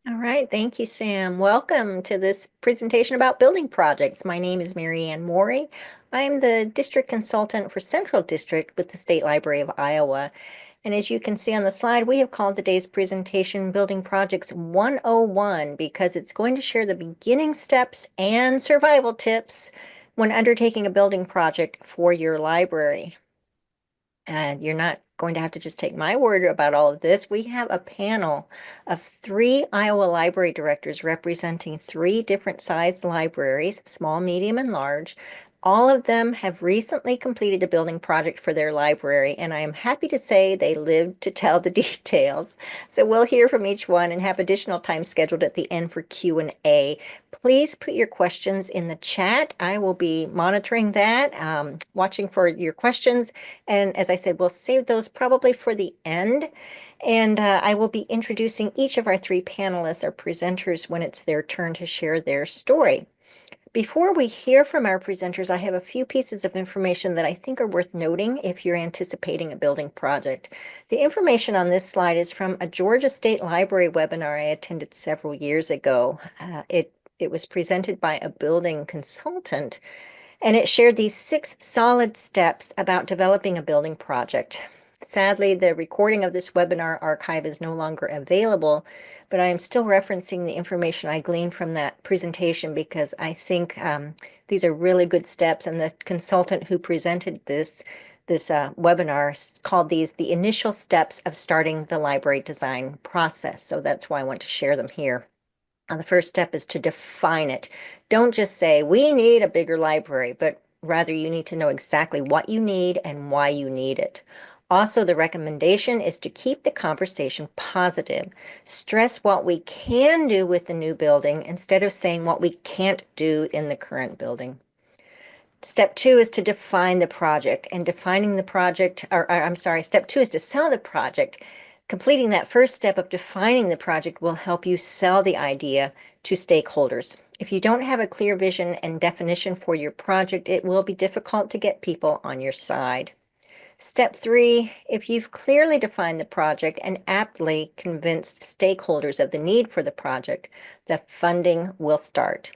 All right, thank you, Sam. Welcome to this presentation about building projects. My name is Maryann Mori. I'm the district consultant for Central District with the State Library of Iowa. And as you can see on the slide, we have called today's presentation Building Projects 101 because it's going to share the beginning steps and survival tips when undertaking a building project for your library. And you're not going to have to just take my word about all of this. We have a panel of 3 Iowa library directors representing 3 different sized libraries, small, medium, and large. All of them have recently completed a building project for their library, and I am happy to say they lived to tell the details. So we'll hear from each one and have additional time scheduled at the end for Q&A. Please put your questions in the chat. I will be monitoring that, watching for your questions. And as I said, we'll save those probably for the end. And I will be introducing each of our 3 panelists or presenters when it's their turn to share their story. Before we hear from our presenters, I have a few pieces of information that I think are worth noting if you're anticipating a building project. The information on this slide is from a Georgia State Library webinar I attended several years ago. It was presented by a building consultant, and it shared these 6 solid steps about developing a building project. Sadly, the recording of this webinar archive is no longer available, but I am still referencing the information I gleaned from that presentation because I think these are really good steps, and the consultant who presented this webinar called these the initial steps of starting the library design process. So that's why I want to share them here. The first step is to define it. Don't just say, we need a bigger library, but rather you need to know exactly what you need and why you need it. Also, the recommendation is to keep the conversation positive. Stress what we can do with the new building instead of saying what we can't do in the current building. Step 2 is to define the project, and defining the project, I'm sorry, step 2 is to sell the project. Completing that first step of defining the project will help you sell the idea to stakeholders. If you don't have a clear vision and definition for your project, it will be difficult to get people on your side. Step 3, if you've clearly defined the project and aptly convinced stakeholders of the need for the project, the funding will start.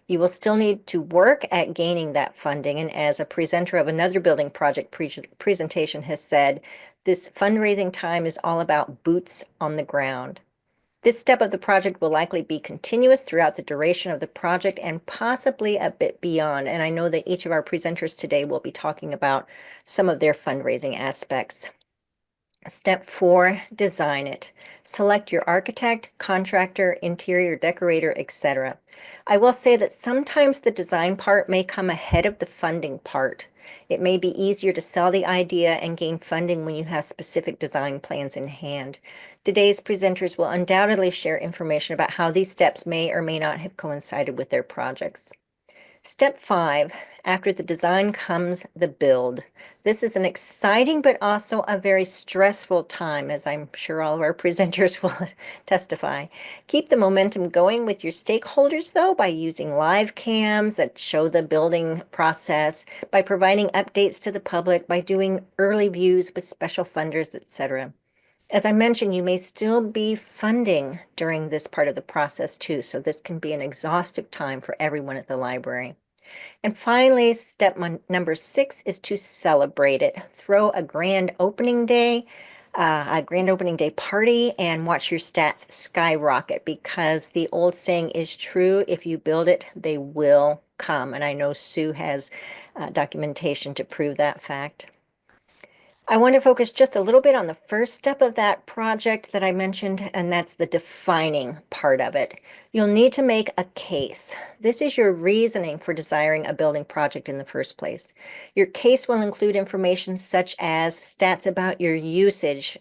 You will still need to work at gaining that funding, and as a presenter of another building project presentation has said, this fundraising time is all about boots on the ground. This step of the project will likely be continuous throughout the duration of the project and possibly a bit beyond. And I know that each of our presenters today will be talking about some of their fundraising aspects. Step 4, design it. Select your architect, contractor, interior decorator, etc. I will say that sometimes the design part may come ahead of the funding part. It may be easier to sell the idea and gain funding when you have specific design plans in hand. Today's presenters will undoubtedly share information about how these steps may or may not have coincided with their projects. Step 5, after the design comes the build. This is an exciting but also a very stressful time, as I'm sure all of our presenters will testify. Keep the momentum going with your stakeholders, though, by using live cams that show the building process, by providing updates to the public, by doing early views with special funders, etc. As I mentioned, you may still be funding during this part of the process too, so this can be an exhaustive time for everyone at the library. And finally, step number 6 is to celebrate it. Throw a grand opening day party, and watch your stats skyrocket, because the old saying is true: if you build it, they will come. And I know Sue has documentation to prove that fact. I want to focus just a little bit on the first step of that project that I mentioned, and that's the defining part of it. You'll need to make a case. This is your reasoning for desiring a building project in the first place. Your case will include information such as stats about your usage,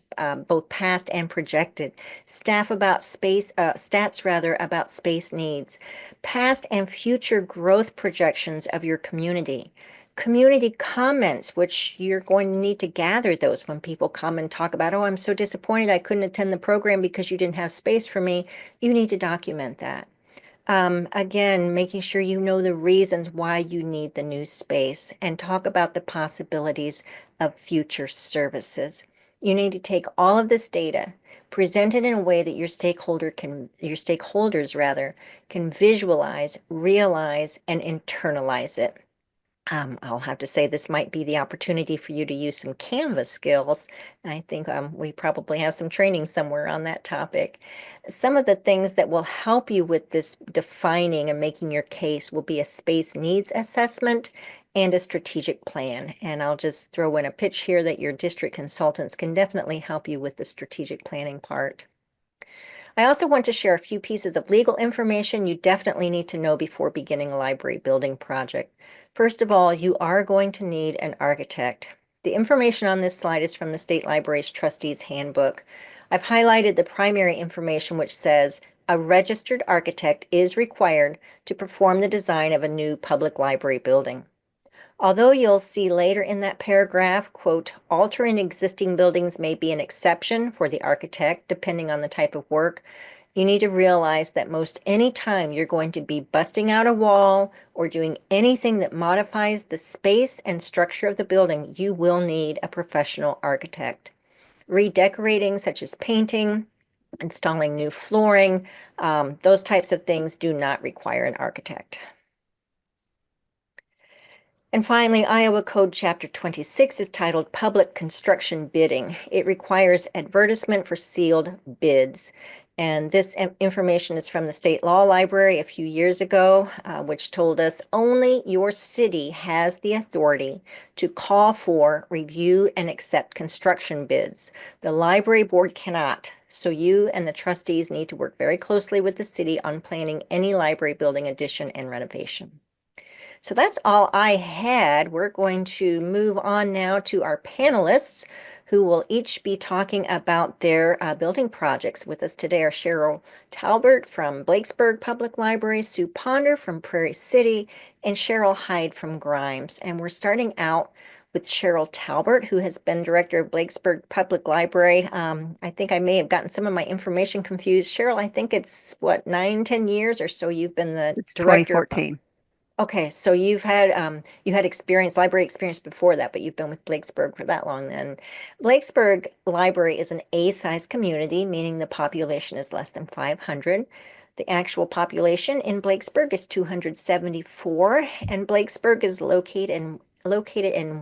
both past and projected, stats about space needs, past and future growth projections of your community, community comments, which you're going to need to gather those when people come and talk about, oh, I'm so disappointed I couldn't attend the program because you didn't have space for me. You need to document that. Again, making sure you know the reasons why you need the new space, and talk about the possibilities of future services. You need to take all of this data, present it in a way that your stakeholders rather, can visualize, realize, and internalize it. I'll have to say this might be the opportunity for you to use some Canvas skills. And I think we probably have some training somewhere on that topic. Some of the things that will help you with this defining and making your case will be a space needs assessment and a strategic plan. And I'll just throw in a pitch here that your district consultants can definitely help you with the strategic planning part. I also want to share a few pieces of legal information you definitely need to know before beginning a library building project. First of all, you are going to need an architect. The information on this slide is from the State Library's Trustees Handbook. I've highlighted the primary information which says a registered architect is required to perform the design of a new public library building. Although you'll see later in that paragraph, quote, altering existing buildings may be an exception for the architect, depending on the type of work, you need to realize that most any time you're going to be busting out a wall or doing anything that modifies the space and structure of the building, you will need a professional architect. Redecorating, such as painting, installing new flooring, those types of things do not require an architect. And finally, Iowa Code Chapter 26 is titled Public Construction Bidding. It requires advertisement for sealed bids. And this information is from the State Law Library a few years ago, which told us only your city has the authority to call for, review, and accept construction bids. The library board cannot. So you and the trustees need to work very closely with the city on planning any library building addition and renovation. So that's all I had. We're going to move on now to our panelists who will each be talking about their building projects. With us today are Cheryl Talbert from Blakesburg Public Library, Sue Ponder from Prairie City, and Cheryl Heid from Grimes. And we're starting out with Cheryl Talbert, who has been director of Blakesburg Public Library. I think I may have gotten some of my information confused. Cheryl, I think it's what, 9, 10 years or so you've been the It's director. 2014. Okay, so you had experience, library experience before that, but you've been with Blakesburg for that long then. Blakesburg Library is an A-sized community, meaning the population is less than 500. The actual population in Blakesburg is 274, and Blakesburg is located in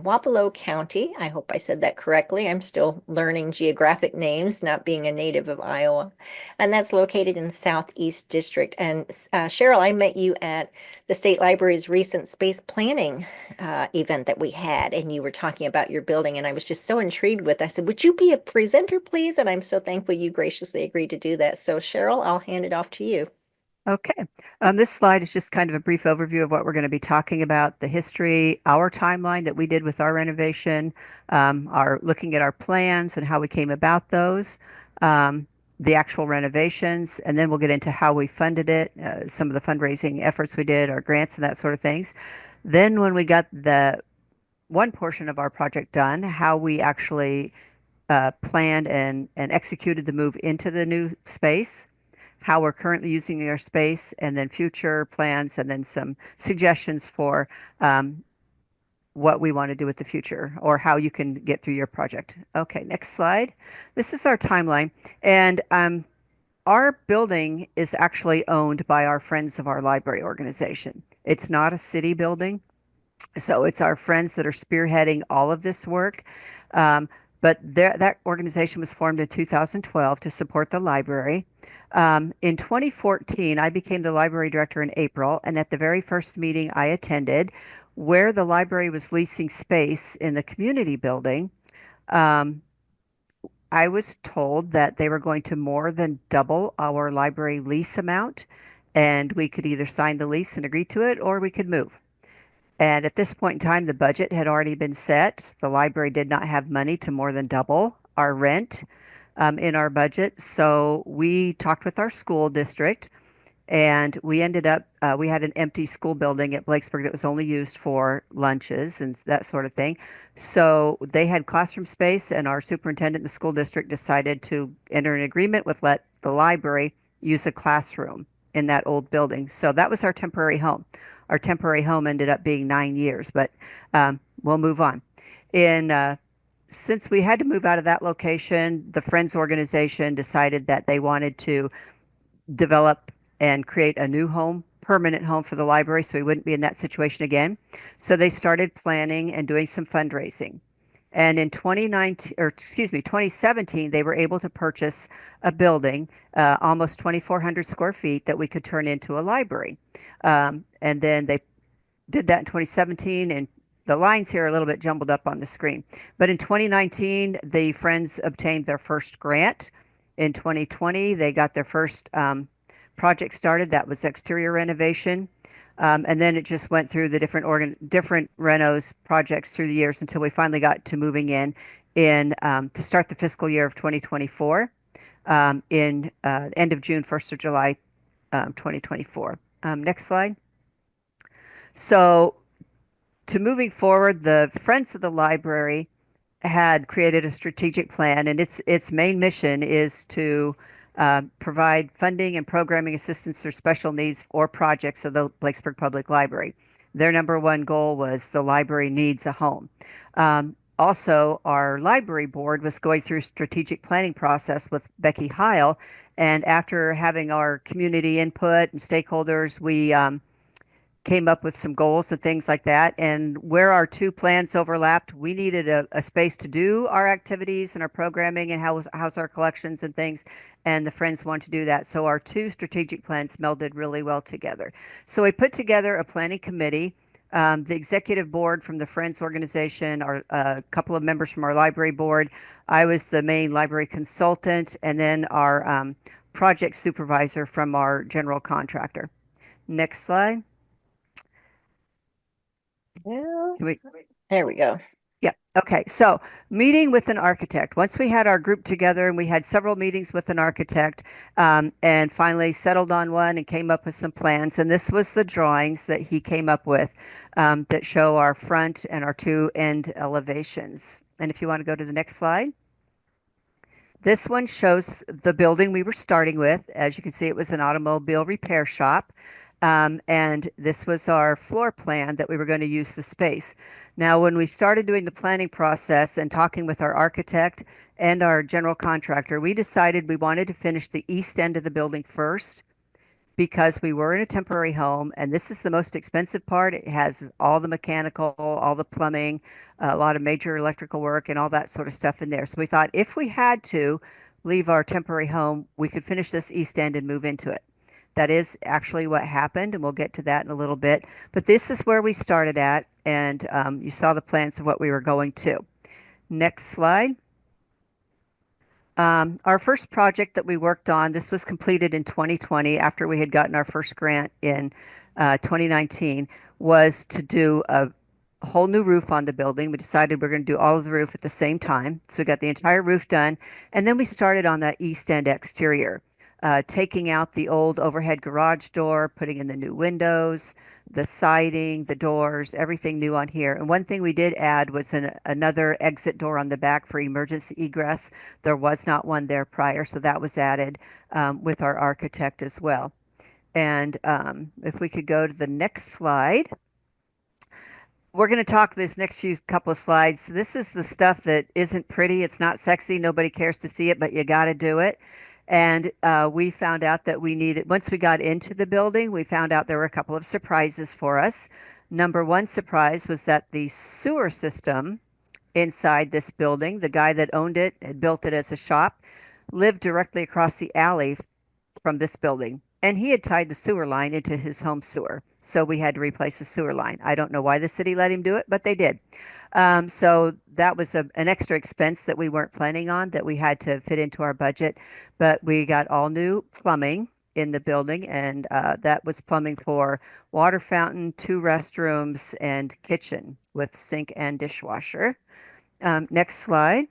Wapello County. I hope I said that correctly. I'm still learning geographic names, not being a native of Iowa. And that's located in Southeast District. And Cheryl, I met you at the State Library's recent space planning event that we had, and you were talking about your building, and I was just so intrigued with it. I said, would you be a presenter, please? And I'm so thankful you graciously agreed to do that. So Cheryl, I'll hand it off to you. Okay. This slide is just kind of a brief overview of what we're going to be talking about, the history, our timeline that we did with our renovation, our looking at our plans and how we came about those, the actual renovations, and then we'll get into how we funded it, some of the fundraising efforts we did, our grants and that sort of things. Then when we got the one portion of our project done, how we actually planned and executed the move into the new space, how we're currently using our space, and then future plans, and then some suggestions for what we want to do with the future or how you can get through your project. Okay, next slide. This is our timeline. And our building is actually owned by our Friends of our Library organization. It's not a city building. So it's our friends that are spearheading all of this work. Um, but that organization was formed in 2012 to support the library. In 2014, I became the library director in April, and at the very first meeting I attended, where the library was leasing space in the community building, um, I was told that they were going to more than double our library lease amount, and we could either sign the lease and agree to it, or we could move. And at this point in time, the budget had already been set. The library did not have money to more than double our rent in our budget. So we talked with our school district, and we ended up, we had an empty school building at Blakesburg that was only used for lunches and that sort of thing. So they had classroom space, and our superintendent in the school district decided to enter an agreement with let the library use a classroom in that old building. So that was our temporary home. Our temporary home ended up being 9 years, but we'll move on. In since we had to move out of that location, the Friends organization decided that they wanted to develop and create a new home, permanent home for the library, so we wouldn't be in that situation again. So they started planning and doing some fundraising. And in 2019, or excuse me, 2017, they were able to purchase a building, almost 2,400 square feet, that we could turn into a library. And then they did that in 2017, and the lines here are a little bit jumbled up on the screen. But in 2019, the Friends obtained their first grant. In 2020, they got their first project started. That was exterior renovation. And then it just went through the different renos projects through the years until we finally got to moving in to start the fiscal year of 2024 in end of June, 1st of July, 2024. Next slide. So to moving forward, the Friends of the Library had created a strategic plan, and its main mission is to provide funding and programming assistance for special needs or projects of the Blakesburg Public Library. Their number one goal was the library needs a home. Also, our library board was going through strategic planning process with Becky Heil, and after having our community input and stakeholders, we came up with some goals and things like that. And where our two plans overlapped, we needed a space to do our activities and our programming and house our collections and things. And the Friends wanted to do that. So our two strategic plans melded really well together. So we put together a planning committee. The executive board from the Friends organization, a couple of members from our library board. I was the main library consultant, and then our project supervisor from our general contractor. Next slide. Yeah. Can we, There we go. yeah. Okay. So meeting with an architect. Once we had our group together and we had several meetings with an architect, and finally settled on one and came up with some plans. And this was the drawings that he came up with, that show our front and our two end elevations. And if you want to go to the next slide. This one shows the building we were starting with. As you can see, it was an automobile repair shop. And this was our floor plan that we were going to use the space. Now, when we started doing the planning process and talking with our architect and our general contractor, we decided we wanted to finish the east end of the building first because we were in a temporary home, and this is the most expensive part. It has all the mechanical, all the plumbing, a lot of major electrical work, and all that sort of stuff in there. So we thought if we had to leave our temporary home, we could finish this east end and move into it. That is actually what happened, and we'll get to that in a little bit. But this is where we started at, and you saw the plans of what we were going to. Next slide. Our first project that we worked on, this was completed in 2020 after we had gotten our first grant in 2019, was to do a whole new roof on the building. We decided we're going to do all of the roof at the same time. So we got the entire roof done. And then we started on that east end exterior, taking out the old overhead garage door, putting in the new windows, the siding, the doors, everything new on here. And one thing we did add was another exit door on the back for emergency egress. There was not one there prior, so that was added with our architect as well. And if we could go to the next slide. We're going to talk this next few couple of slides. This is the stuff that isn't pretty. It's not sexy. Nobody cares to see it, but you got to do it. And we found out that we needed, once we got into the building, we found out there were a couple of surprises for us. Number one surprise was that the sewer system inside this building, the guy that owned it had built it as a shop, lived directly across the alley from this building. And he had tied the sewer line into his home sewer. So we had to replace the sewer line. I don't know why the city let him do it, but they did. So that was an extra expense that we weren't planning on that we had to fit into our budget. But we got all new plumbing in the building, and that was plumbing for water fountain, two restrooms, and kitchen with sink and dishwasher. Next slide.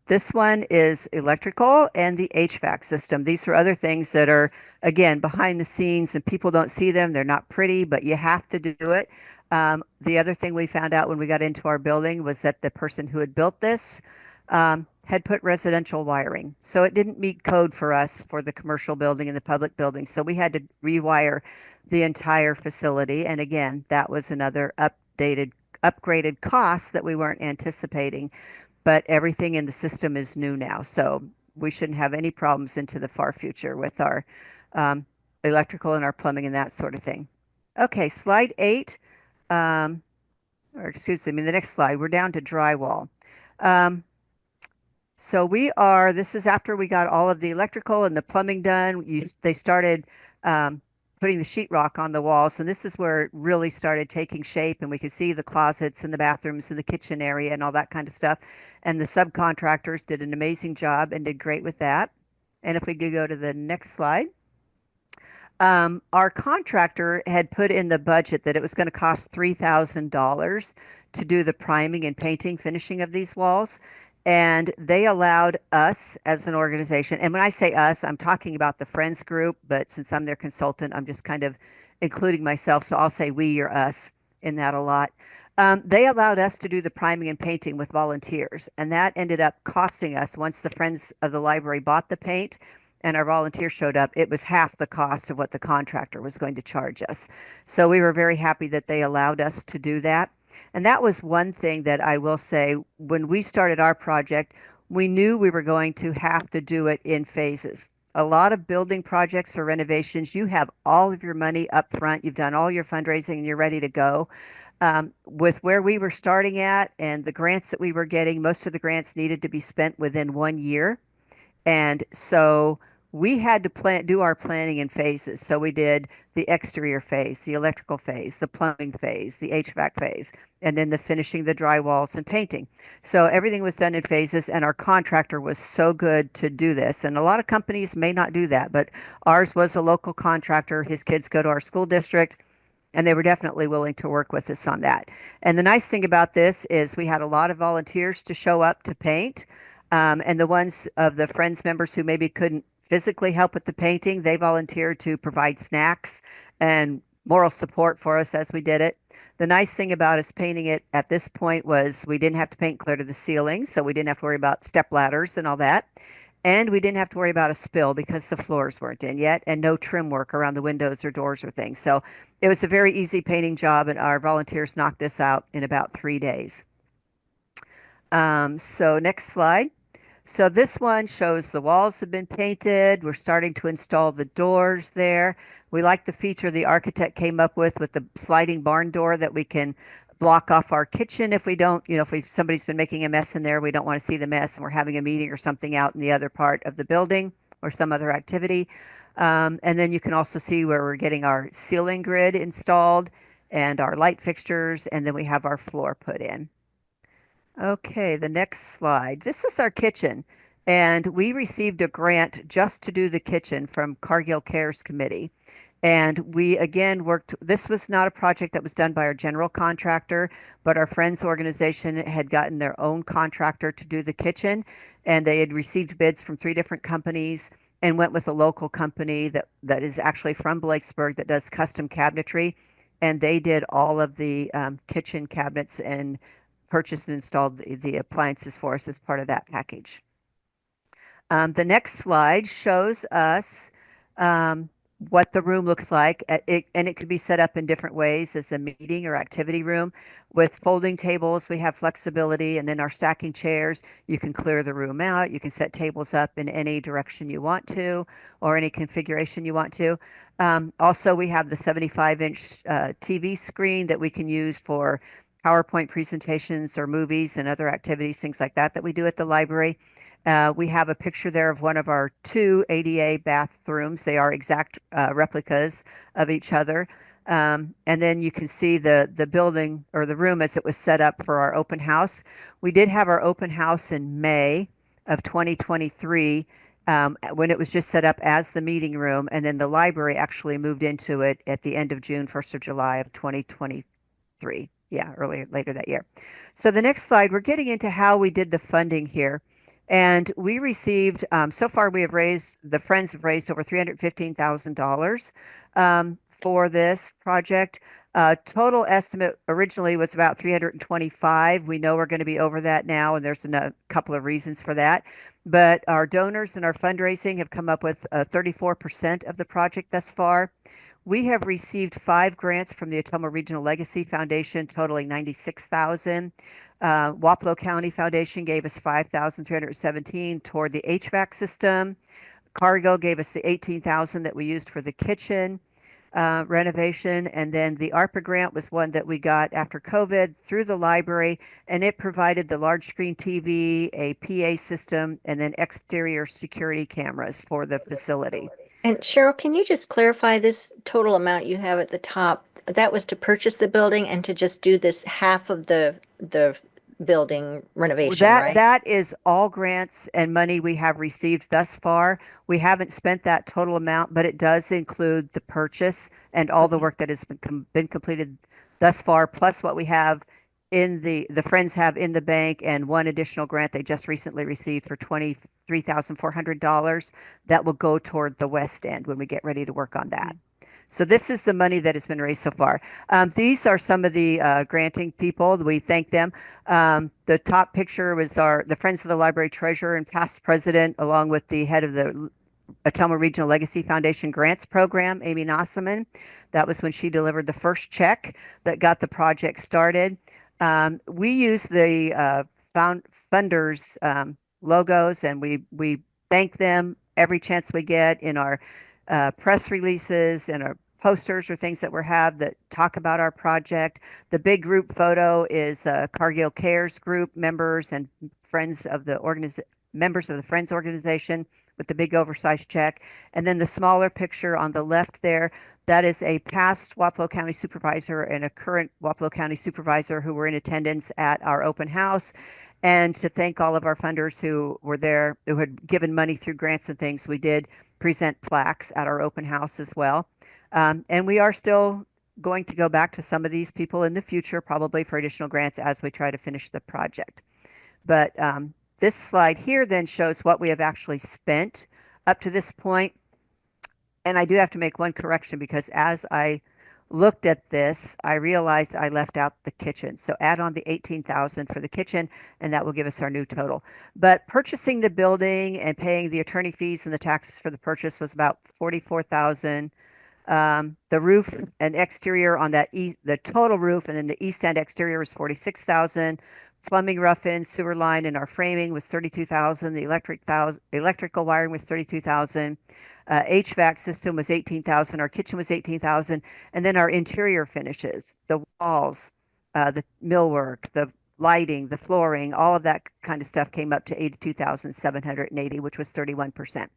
This one is electrical and the HVAC system. These are other things that are, again, behind the scenes and people don't see them. They're not pretty, but you have to do it. The other thing we found out when we got into our building was that the person who had built this had put residential wiring. So it didn't meet code for us for the commercial building and the public building. So we had to rewire the entire facility. And again, that was another updated upgraded costs that we weren't anticipating, but everything in the system is new now. So we shouldn't have any problems into the far future with our um, electrical and our plumbing and that sort of thing. Okay, slide 8, um, or excuse me, the next slide, we're down to drywall. Um, so this is after we got all of the electrical and the plumbing done. They started um, putting the sheetrock on the walls, and this is where it really started taking shape, and we could see the closets and the bathrooms and the kitchen area and all that kind of stuff. And the subcontractors did an amazing job and did great with that. And if we could go to the next slide. Our contractor had put in the budget that it was going to cost $3,000 to do the priming and painting, finishing of these walls. And they allowed us as an organization, and when I say us, I'm talking about the Friends group, but since I'm their consultant, I'm just kind of including myself. So I'll say we or us in that a lot. They allowed us to do the priming and painting with volunteers, and that ended up costing us, once the Friends of the Library bought the paint, and our volunteer showed up, it was half the cost of what the contractor was going to charge us. So we were very happy that they allowed us to do that. And that was one thing that I will say, when we started our project, we knew we were going to have to do it in phases. A lot of building projects or renovations, you have all of your money up front, you've done all your fundraising, and you're ready to go. With where we were starting at and the grants that we were getting, most of the grants needed to be spent within 1 year. And so we had to do our planning in phases. So we did the exterior phase, the electrical phase, the plumbing phase, the HVAC phase, and then the finishing the drywalls and painting. So everything was done in phases, and our contractor was so good to do this. And a lot of companies may not do that, but ours was a local contractor. His kids go to our school district, and they were definitely willing to work with us on that. And the nice thing about this is we had a lot of volunteers to show up to paint. And the ones of the Friends members who maybe couldn't physically help with the painting, they volunteered to provide snacks and moral support for us as we did it. The nice thing about us painting it at this point was we didn't have to paint clear to the ceiling, so we didn't have to worry about step ladders and all that. And we didn't have to worry about a spill because the floors weren't in yet, and no trim work around the windows or doors or things. So it was a very easy painting job, and our volunteers knocked this out in about 3 days. So next slide. So this one shows the walls have been painted. We're starting to install the doors there. We like the feature the architect came up with the sliding barn door that we can block off our kitchen if we don't, if somebody's been making a mess in there, we don't want to see the mess and we're having a meeting or something out in the other part of the building or some other activity. And then you can also see where we're getting our ceiling grid installed and our light fixtures, and then we have our floor put in. Okay, the next slide. This is our kitchen, and we received a grant just to do the kitchen from Cargill Cares Committee. And we again worked, this was not a project that was done by our general contractor, but our Friends organization had gotten their own contractor to do the kitchen, and they had received bids from 3 different companies and went with a local company that is actually from Blakesburg that does custom cabinetry. And they did all of the kitchen cabinets and purchased and installed the appliances for us as part of that package. The next slide shows us what the room looks like. And it could be set up in different ways as a meeting or activity room. With folding tables, we have flexibility, and then our stacking chairs, you can clear the room out. You can set tables up in any direction you want to, or any configuration you want to. Also, we have the 75-inch TV screen that we can use for PowerPoint presentations or movies and other activities, things like that we do at the library. We have a picture there of one of our 2 ADA bathrooms. They are exact replicas of each other. And then you can see the building or the room as it was set up for our open house. We did have our open house in May of 2023 when it was just set up as the meeting room, and then the library actually moved into it at the end of June, 1st of July of 2023. Yeah, later that year. So the next slide, we're getting into how we did the funding here. And we received, so far the Friends have raised over $315,000 for this project. Total estimate originally was about 325. We know we're going to be over that now, and there's a couple of reasons for that. But our donors and our fundraising have come up with 34% of the project thus far. We have received 5 grants from the Ottumwa Regional Legacy Foundation, totaling 96,000. Wapello County Foundation gave us 5,317 toward the HVAC system. Cargill gave us the 18,000 that we used for the kitchen renovation. And then the ARPA grant was one that we got after COVID through the library, and it provided the large screen TV, a PA system, and then exterior security cameras for the facility. And Cheryl, can you just clarify this total amount you have at the top? That was to purchase the building and to just do this half of the building Well, renovation, that right? that is all grants and money we have received thus far. We haven't spent that total amount, but it does include the purchase and all the Okay. work that has been completed thus far, plus what we have in the Friends have in the bank, and one additional grant they just recently received for $23,400 that will go toward the West End when we get ready to work on that. So this is the money that has been raised so far. These are some of the granting people. We thank them. The top picture was the Friends of the Library Treasurer and past president, along with the head of the Ottumwa Regional Legacy Foundation Grants Program, Amy Nossaman. That was when she delivered the first check that got the project started. We use the funders logos, and we thank them every chance we get in our press releases and our posters or things that we have that talk about our project. The big group photo is Cargill Cares group members and friends of the members of the Friends organization with the big oversized check. And then the smaller picture on the left there, that is a past Wapello County supervisor and a current Wapello County supervisor who were in attendance at our open house. And to thank all of our funders who were there, who had given money through grants and things, we did present plaques at our open house as well. And we are still going to go back to some of these people in the future, probably for additional grants as we try to finish the project. But this slide here then shows what we have actually spent up to this point. And I do have to make one correction because as I looked at this, I realized I left out the kitchen. So add on the 18,000 for the kitchen, and that will give us our new total. But purchasing the building and paying the attorney fees and the taxes for the purchase was about 44,000. The roof and exterior on the total roof and then the east end exterior was 46,000. Plumbing, rough in, sewer line, and our framing was 32,000. The electrical wiring was 32,000. HVAC system was 18,000. Our kitchen was 18,000. And then our interior finishes, the walls, the millwork, the lighting, the flooring, all of that kind of stuff came up to 82,780, which was 31%.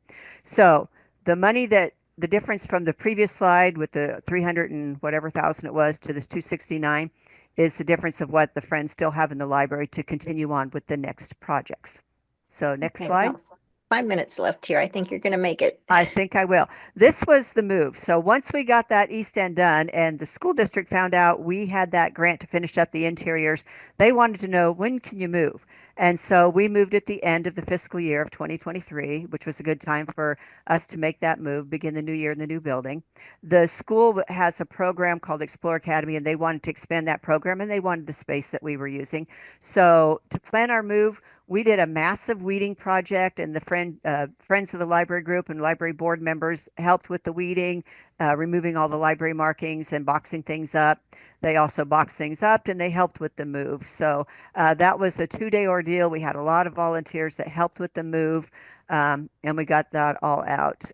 So the difference from the previous slide with the 300 and whatever thousand it was to this 269 is the difference of what the Friends still have in the library to continue on with the next projects. So next Okay, we slide. got 5 minutes left here. I think you're going to make it. I think I will. This was the move. So once we got that east end done and the school district found out we had that grant to finish up the interiors, they wanted to know, when can you move? And so we moved at the end of the fiscal year of 2023, which was a good time for us to make that move, begin the new year in the new building. The school has a program called Explore Academy, and they wanted to expand that program, and they wanted the space that we were using. So to plan our move, we did a massive weeding project, and the Friends of the Library Group and library board members helped with the weeding, removing all the library markings and boxing things up. They also boxed things up and they helped with the move. So that was a 2-day ordeal. We had a lot of volunteers that helped with the move, and we got that all out.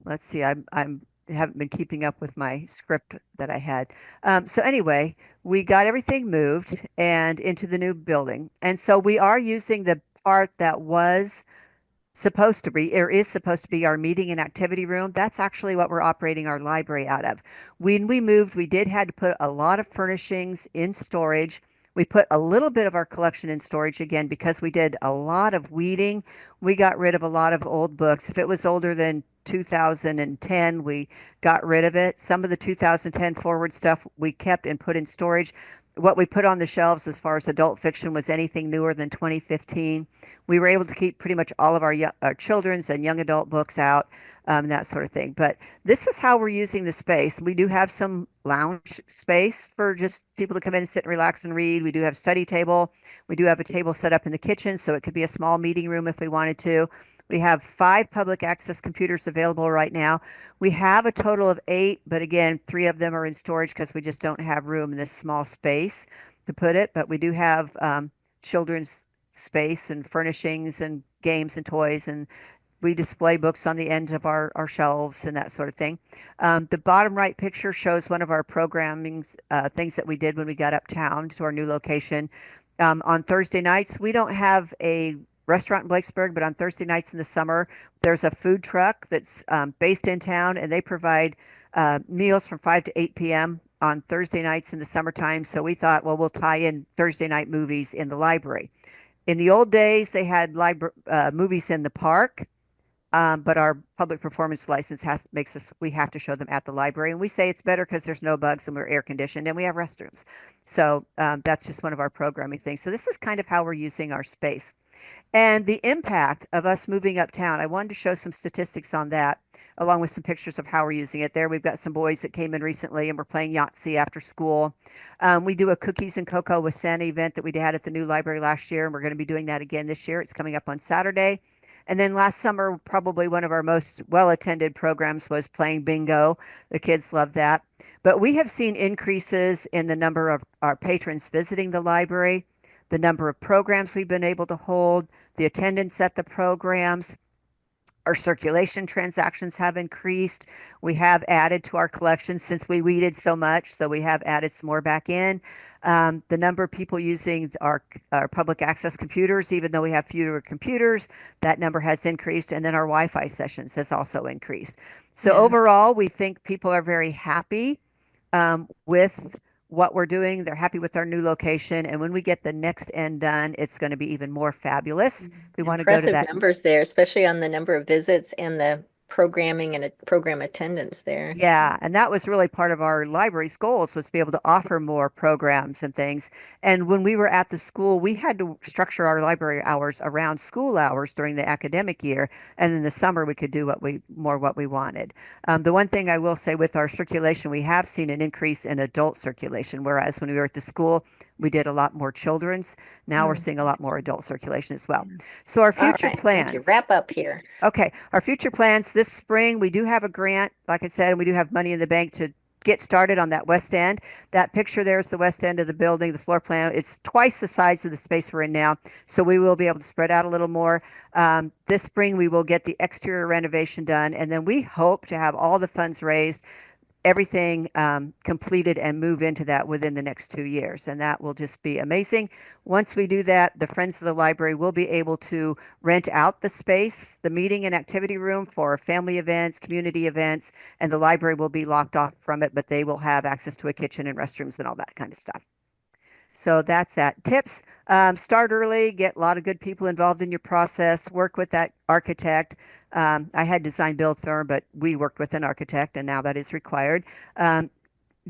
Let's see, I'm haven't been keeping up with my script that I had. So anyway, we got everything moved and into the new building. And so we are using the part that was supposed to be, or is supposed to be, our meeting and activity room. That's actually what we're operating our library out of. When we moved, we did had to put a lot of furnishings in storage. We put a little bit of our collection in storage again because we did a lot of weeding. We got rid of a lot of old books. If it was older than 2010, we got rid of it. Some of the 2010 forward stuff we kept and put in storage. What we put on the shelves as far as adult fiction was anything newer than 2015. We were able to keep pretty much all of our children's and young adult books out, that sort of thing. But this is how we're using the space. We do have some lounge space for just people to come in and sit and relax and read. We do have study table. We do have a table set up in the kitchen, so it could be a small meeting room if we wanted to. We have 5 public access computers available right now. We have a total of 8, but again, 3 of them are in storage because we just don't have room in this small space to put it. But we do have children's space and furnishings and games and toys, and we display books on the ends of our shelves and that sort of thing. The bottom right picture shows one of our programming things that we did when we got uptown to our new location. On Thursday nights, we don't have a restaurant in Blakesburg, but on Thursday nights in the summer, there's a food truck that's based in town, and they provide meals from 5 to 8 p.m. on Thursday nights in the summertime. So we thought, well, we'll tie in Thursday night movies in the library. In the old days, they had movies in the park, but our public performance license makes us we have to show them at the library, and we say it's better because there's no bugs and we're air conditioned and we have restrooms. So that's just one of our programming things. So this is kind of how we're using our space. And the impact of us moving uptown, I wanted to show some statistics on that, along with some pictures of how we're using it. There, we've got some boys that came in recently and we're playing Yahtzee after school. We do a cookies and cocoa with Santa event that we had at the new library last year, and we're going to be doing that again this year. It's coming up on Saturday. And then last summer, probably one of our most well-attended programs was playing bingo. The kids love that. But we have seen increases in the number of our patrons visiting the library, the number of programs we've been able to hold, the attendance at the programs. Our circulation transactions have increased. We have added to our collection since we weeded so much, so we have added some more back in. The number of people using our public access computers, even though we have fewer computers, that number has increased, and then our Wi-Fi sessions has also increased. So Yeah. overall, we think people are very happy with what we're doing. They're happy with our new location, and when we get the next end done, it's going to be even more fabulous. We want to go to Impressive that. numbers there, especially on the number of visits and the programming and program attendance there. Yeah, and that was really part of our library's goals was to be able to offer more programs and things. And when we were at the school, we had to structure our library hours around school hours during the academic year, and in the summer we could do what we wanted. The one thing I will say with our circulation, we have seen an increase in adult circulation, whereas when we were at the school, we did a lot more children's. Now we're Oh, seeing a lot more excellent. adult circulation as well. Yeah. So our All future right, thank you. plans. Wrap up here. Okay, our future plans this spring, we do have a grant, like I said, and we do have money in the bank to get started on that west end. That picture there is the west end of the building, the floor plan. It's twice the size of the space we're in now, so we will be able to spread out a little more. This spring, we will get the exterior renovation done, and then we hope to have all the funds raised, everything completed, and move into that within the next 2 years. And that will just be amazing. Once we do that, the Friends of the Library will be able to rent out the space, the meeting and activity room for family events, community events, and the library will be locked off from it, but they will have access to a kitchen and restrooms and all that kind of stuff. So that's that. Tips, start early, get a lot of good people involved in your process, work with that architect. I had design build firm, but we worked with an architect, and now that is required. Um,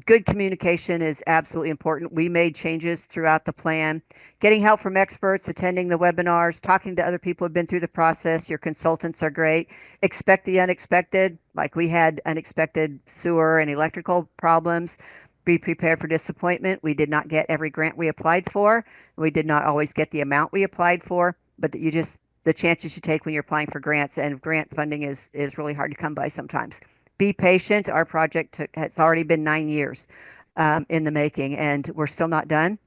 Good communication is absolutely important. We made changes throughout the plan. Getting help from experts, attending the webinars, talking to other people who've been through the process. Your consultants are great. Expect the unexpected, like we had unexpected sewer and electrical problems. Be prepared for disappointment. We did not get every grant we applied for. We did not always get the amount we applied for, but that you just the chances you take when you're applying for grants, and grant funding is really hard to come by sometimes. Be patient. Our project has already been 9 years in the making, and we're still not done.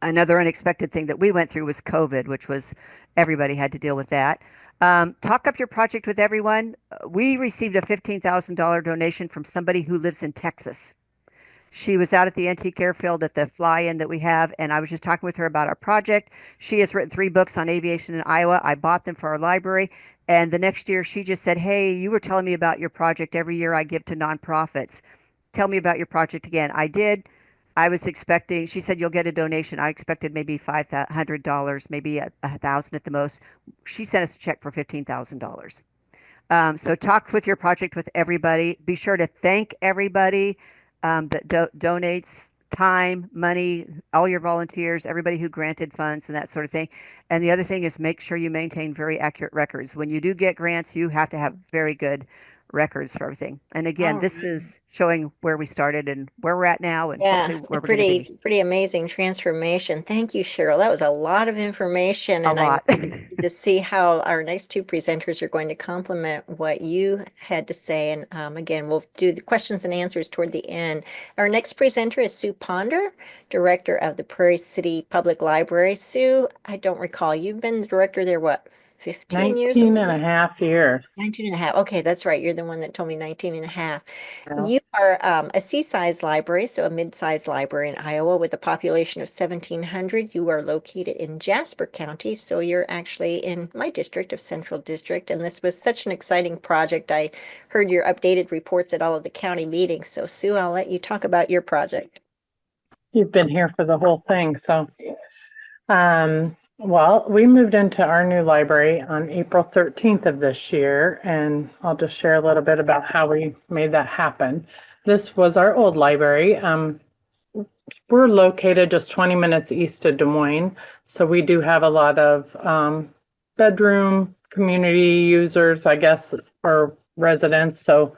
Another unexpected thing that we went through was COVID, which was everybody had to deal with that. Talk up your project with everyone. We received a $15,000 donation from somebody who lives in Texas. She was out at the antique airfield at the fly-in that we have, and I was just talking with her about our project. She has written 3 books on aviation in Iowa. I bought them for our library, and the next year she just said, "Hey, you were telling me about your project. Every year I give to nonprofits. Tell me about your project again." I did. I was expecting, she said, "You'll get a donation." I expected maybe $500, maybe a thousand at the most. She sent us a check for $15,000. So talk with your project with everybody. Be sure to thank everybody that donates time, money, all your volunteers, everybody who granted funds and that sort of thing. And the other thing is make sure you maintain very accurate records. When you do get grants, you have to have very good records for everything. And again, All this right. is showing where we started and where we're at now and Yeah, hopefully a where we're going to be. pretty amazing transformation. Thank you, Cheryl. That was a lot of information, A and I'm lot. excited to see how our next two presenters are going to complement what you had to say. And again, we'll do the questions and answers toward the end. Our next presenter is Sue Ponder, Director of the Prairie City Public Library. Sue, I don't recall, you've been the director there, what, 15 years? 19 and a half years. 19 and a half. Okay, that's right. You're the one that told me 19 and a half. Yeah. You are a C-sized library, so a mid-sized library in Iowa with a population of 1,700. You are located in Jasper County, so you're actually in my district of Central District. And this was such an exciting project. I heard your updated reports at all of the county meetings. So Sue, I'll let you talk about your project. You've been here for the whole thing. Well, we moved into our new library on April 13th of this year, and I'll just share a little bit about how we made that happen. This was our old library. We're located just 20 minutes east of Des Moines, so we do have a lot of bedroom community users, I guess, or residents. So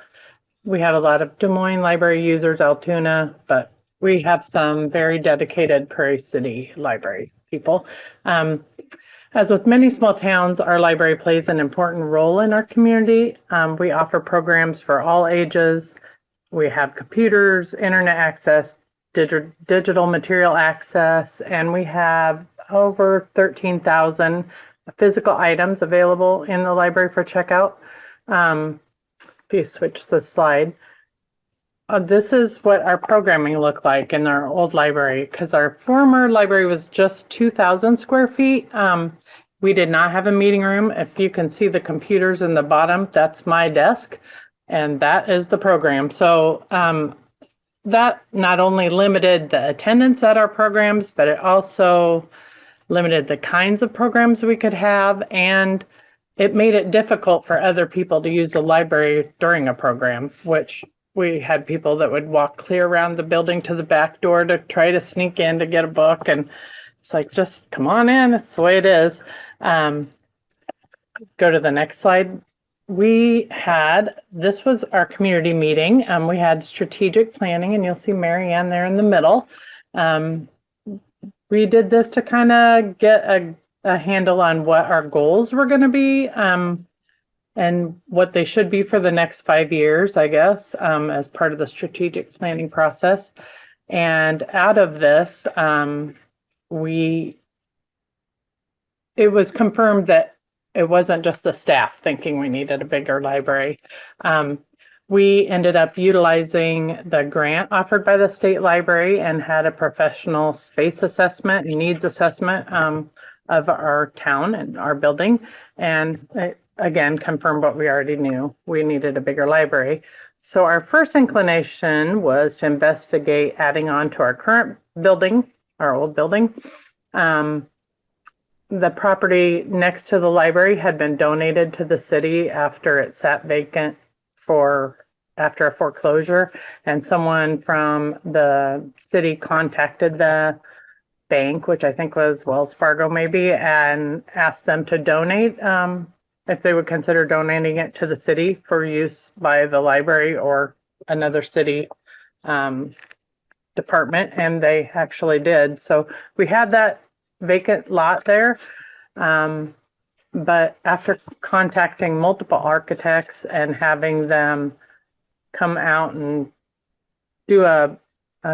we have a lot of Des Moines library users, Altoona, but we have some very dedicated Prairie City library people. As with many small towns, our library plays an important role in our community. We offer programs for all ages. We have computers, internet access, digital material access, and we have over 13,000 physical items available in the library for checkout. If you switch the slide, this is what our programming looked like in our old library, because our former library was just 2,000 square feet. We did not have a meeting room. If you can see the computers in the bottom, that's my desk, and that is the program. So that not only limited the attendance at our programs, but it also limited the kinds of programs we could have, and it made it difficult for other people to use the library during a program, which we had people that would walk clear around the building to the back door to try to sneak in to get a book. And it's like, just come on in. It's the way it is. Go to the next slide. This was our community meeting. We had strategic planning, and you'll see Maryann there in the middle. We did this to kind of get a handle on what our goals were going to be. And what they should be for the next 5 years, I guess, as part of the strategic planning process. And out of this, it was confirmed that it wasn't just the staff thinking we needed a bigger library. We ended up utilizing the grant offered by the state library and had a professional space assessment and needs assessment of our town and our building. And again, confirmed what we already knew. We needed a bigger library. So our first inclination was to investigate adding on to our current building, our old building. The property next to the library had been donated to the city after it sat vacant after a foreclosure, and someone from the city contacted the bank, which I think was Wells Fargo maybe, and asked them to donate, if they would consider donating it to the city for use by the library or another city department, and they actually did. So we had that vacant lot there, but after contacting multiple architects and having them come out and do a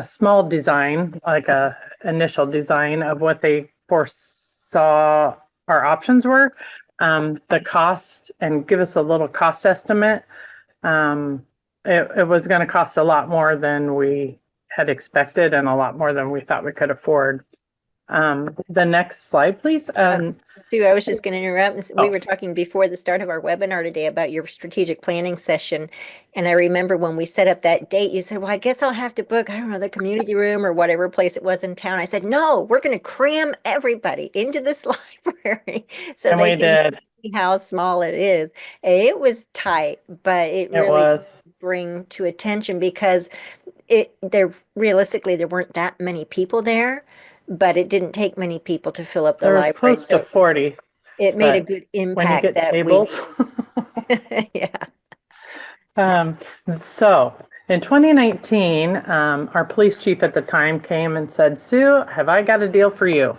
small design, like a initial design of what they foresaw our options were, the cost, and give us a little cost estimate. It was going to cost a lot more than we had expected and a lot more than we thought we could afford. The next slide, please. Sue, I was just going to interrupt. We Oh. were talking before the start of our webinar today about your strategic planning session. And I remember when we set up that date, you said, well, I guess I'll have to book, I don't know, the community room or whatever place it was in town. I said, no, we're going to cram everybody into this library so And they we can did. see how small it is. It was tight, but it It really was. bring to attention because realistically there weren't that many people there, but it didn't take many people to fill up the There was library. close to So 40, it made a but good when you impact get that we tables, yeah. Um, so in 2019, our police chief at the time came and said, Sue, have I got a deal for you?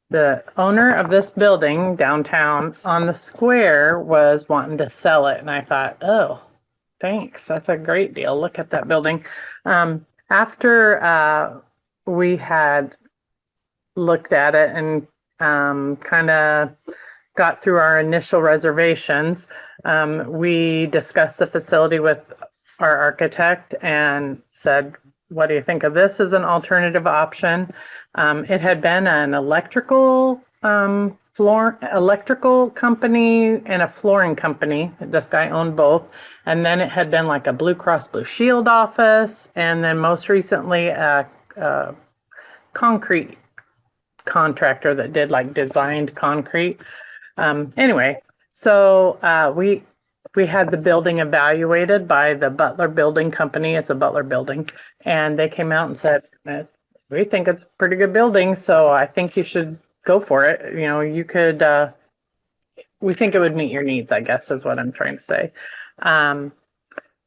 The owner of this building downtown on the square was wanting to sell it. And I thought, oh, thanks. That's a great deal. Look at that building. After we had looked at it and kind of got through our initial reservations, we discussed the facility with our architect and said, what do you think of this as an alternative option? It had been an electrical company and a flooring company. This guy owned both. And then it had been like a Blue Cross Blue Shield office. And then most recently, a concrete contractor that did like designed concrete. Anyway, so we had the building evaluated by the Butler Building Company. It's a Butler building. And they came out and said, we think it's a pretty good building, so I think you should go for it. You know, you could, we think it would meet your needs, I guess is what I'm trying to say.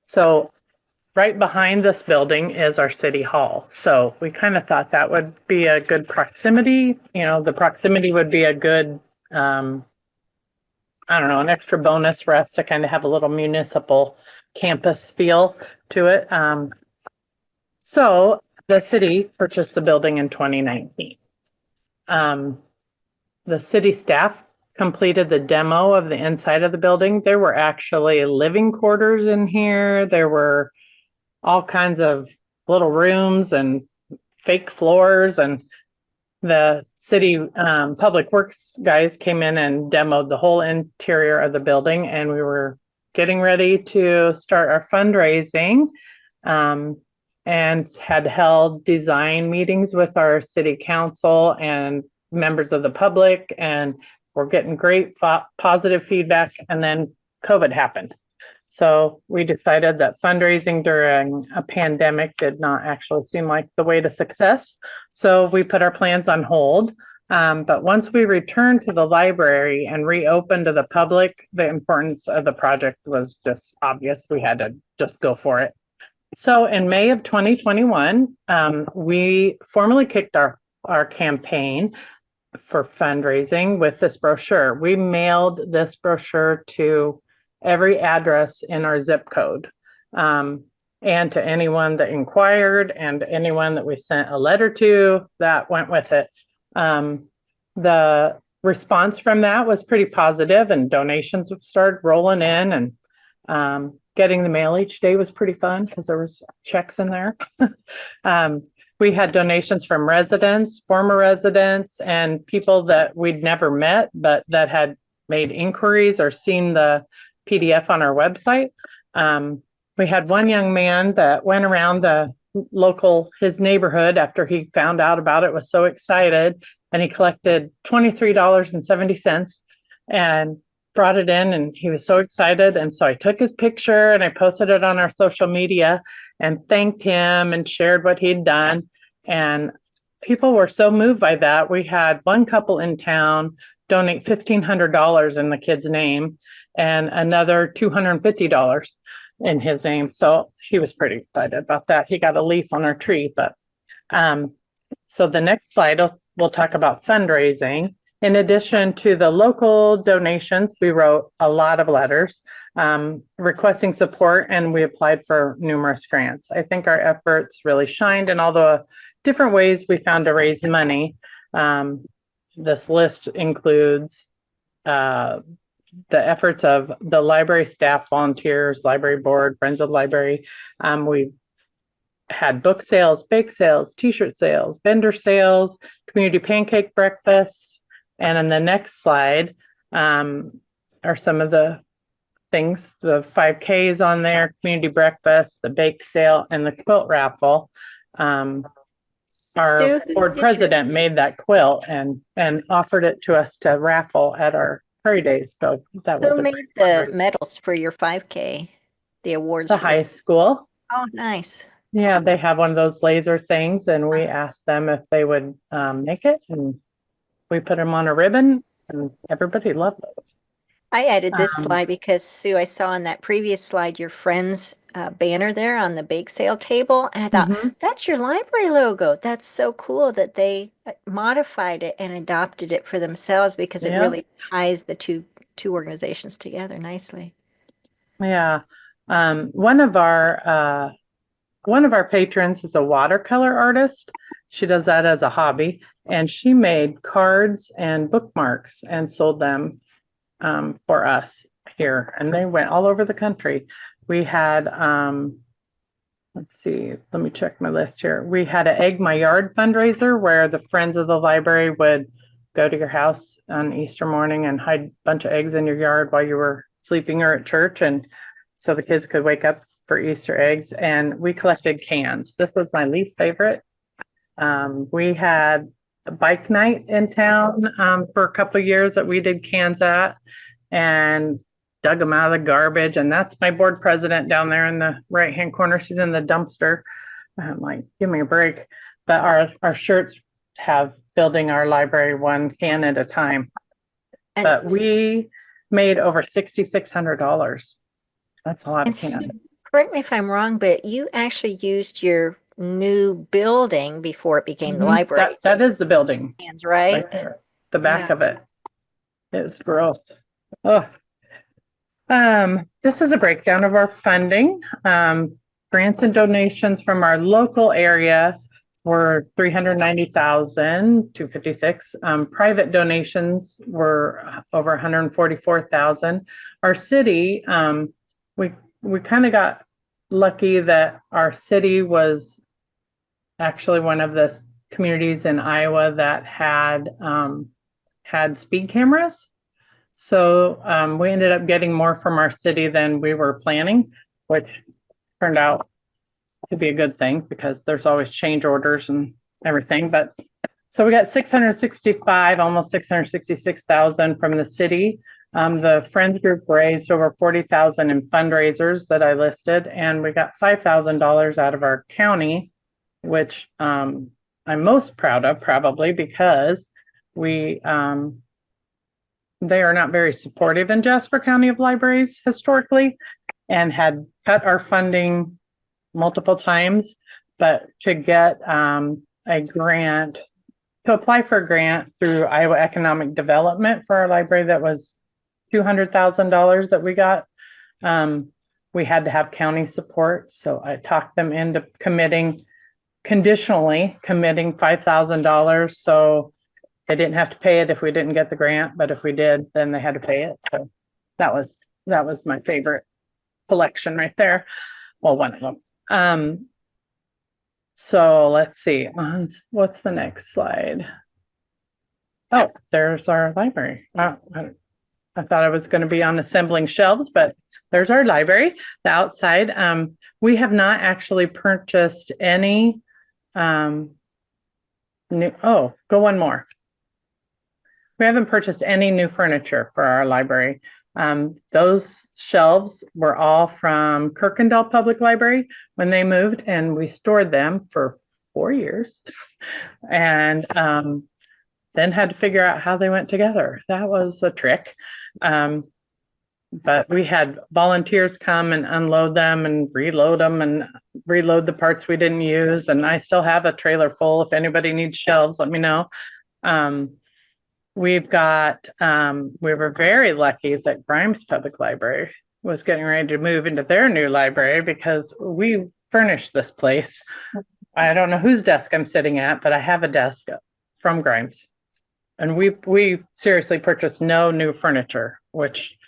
So right behind this building is our city hall. So we kind of thought that would be a good proximity. You know, the proximity would be a good, I don't know, an extra bonus for us to kind of have a little municipal campus feel to it. So the city purchased the building in 2019. The city staff completed the demo of the inside of the building. There were actually living quarters in here. There were all kinds of little rooms and fake floors, and the city public works guys came in and demoed the whole interior of the building, and we were getting ready to start our fundraising, and had held design meetings with our city council and members of the public, and we're getting great positive feedback. And then COVID happened. So we decided that fundraising during a pandemic did not actually seem like the way to success. So we put our plans on hold. But once we returned to the library and reopened to the public, the importance of the project was just obvious. We had to just go for it. So in May of 2021, we formally kicked our campaign for fundraising with this brochure. We mailed this brochure to every address in our zip code, and to anyone that inquired and anyone that we sent a letter to that went with it. The response from that was pretty positive, and donations started rolling in, and getting the mail each day was pretty fun because there was checks in there. We had donations from residents, former residents, and people that we'd never met, but that had made inquiries or seen the PDF on our website. We had one young man that went around his neighborhood after he found out about it, was so excited, and he collected $23.70 and brought it in, and he was so excited. And so I took his picture and I posted it on our social media and thanked him and shared what he'd done. And people were so moved by that. We had one couple in town donate $1,500 in the kid's name and another $250 in his name. So he was pretty excited about that. He got a leaf on our tree. But so the next slide, we'll talk about fundraising. In addition to the local donations, we wrote a lot of letters requesting support, and we applied for numerous grants. I think our efforts really shined in all the different ways we found to raise money. This list includes the efforts of the library staff, volunteers, library board, friends of the library. We had book sales, bake sales, t-shirt sales, vendor sales, community pancake breakfasts. And on the next slide are some of the things, the 5Ks on there, community breakfast, the bake sale, and the quilt raffle. Our board president made that quilt and offered it to us to raffle at our Prairie Days. So that was Who made the medals for your 5K? The awards? The high school. Oh, nice. Yeah, they have one of those laser things, and we asked them if they would make it, and we put them on a ribbon, and everybody loved those. I added this Um, slide because Sue, I saw on that previous slide your friend's banner there on the bake sale table, and I thought mhm, that's your library logo. That's so cool that they modified it and adopted it for themselves because it yeah, really ties the two organizations together nicely. yeah. Um, one of our uh, one of our patrons is a watercolor artist. She does that as a hobby, and she made cards and bookmarks and sold them for us here, and they went all over the country. We had, let's see, let me check my list here. We had an Egg My Yard fundraiser where the Friends of the Library would go to your house on Easter morning and hide a bunch of eggs in your yard while you were sleeping or at church. And so the kids could wake up for Easter eggs. And we collected cans. This was my least favorite. We had a bike night in town for a couple of years that we did cans at and dug them out of the garbage. And that's my board president down there in the right hand corner. She's in the dumpster. I'm like, give me a break. But our shirts have building our library one can at a time. And, But we made over $6,600. That's a lot of Sue, cans. correct me if I'm wrong, but you actually used your new building before it became the library. That is the building Hands, right? right there. The back Yeah. of it is gross. Oh, this is a breakdown of our funding. Grants and donations from our local area were 390,256. Private donations were over 144,000. Our city, we kind of got lucky that our city was actually one of the communities in Iowa that had speed cameras. So we ended up getting more from our city than we were planning, which turned out to be a good thing because there's always change orders and everything. But so we got 665, almost 666,000 from the city. The Friends Group raised over 40,000 in fundraisers that I listed, and we got $5,000 out of our county, which I'm most proud of probably because we they are not very supportive in Jasper County of libraries historically and had cut our funding multiple times. But to get a grant, to apply for a grant through Iowa Economic Development for our library, that was $200,000 that we got. We had to have county support. So I talked them into conditionally committing $5,000. So they didn't have to pay it if we didn't get the grant, but if we did, then they had to pay it. So that was my favorite collection right there. Well, one of them. So let's see. What's the next slide? Oh, there's our library. I thought I was going to be on assembling shelves, but there's our library, the outside. We have not actually purchased any new. Oh, go one more. We haven't purchased any new furniture for our library. Those shelves were all from Kirkendall Public Library when they moved, and we stored them for 4 years and then had to figure out how they went together. That was a trick. But we had volunteers come and unload them and reload the parts we didn't use. And I still have a trailer full. If anybody needs shelves, let me know. We were very lucky that Grimes Public Library was getting ready to move into their new library because we furnished this place. I don't know whose desk I'm sitting at, but I have a desk from Grimes. And we seriously purchased no new furniture, which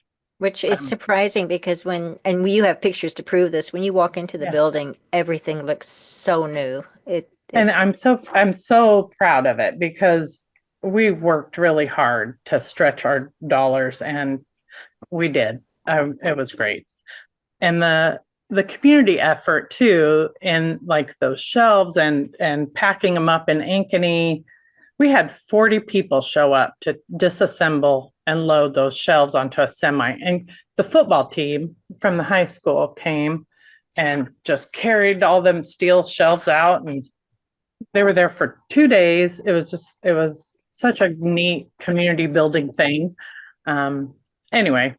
is surprising because and you have pictures to prove this, when you walk into the building, everything looks so new. And I'm so proud of it because we worked really hard to stretch our dollars, and we did. It was great. And the community effort too, in like those shelves and packing them up in Ankeny. We had 40 people show up to disassemble and load those shelves onto a semi. And the football team from the high school came and just carried all them steel shelves out, and they were there for 2 days. It was such a neat community building thing. And anyway,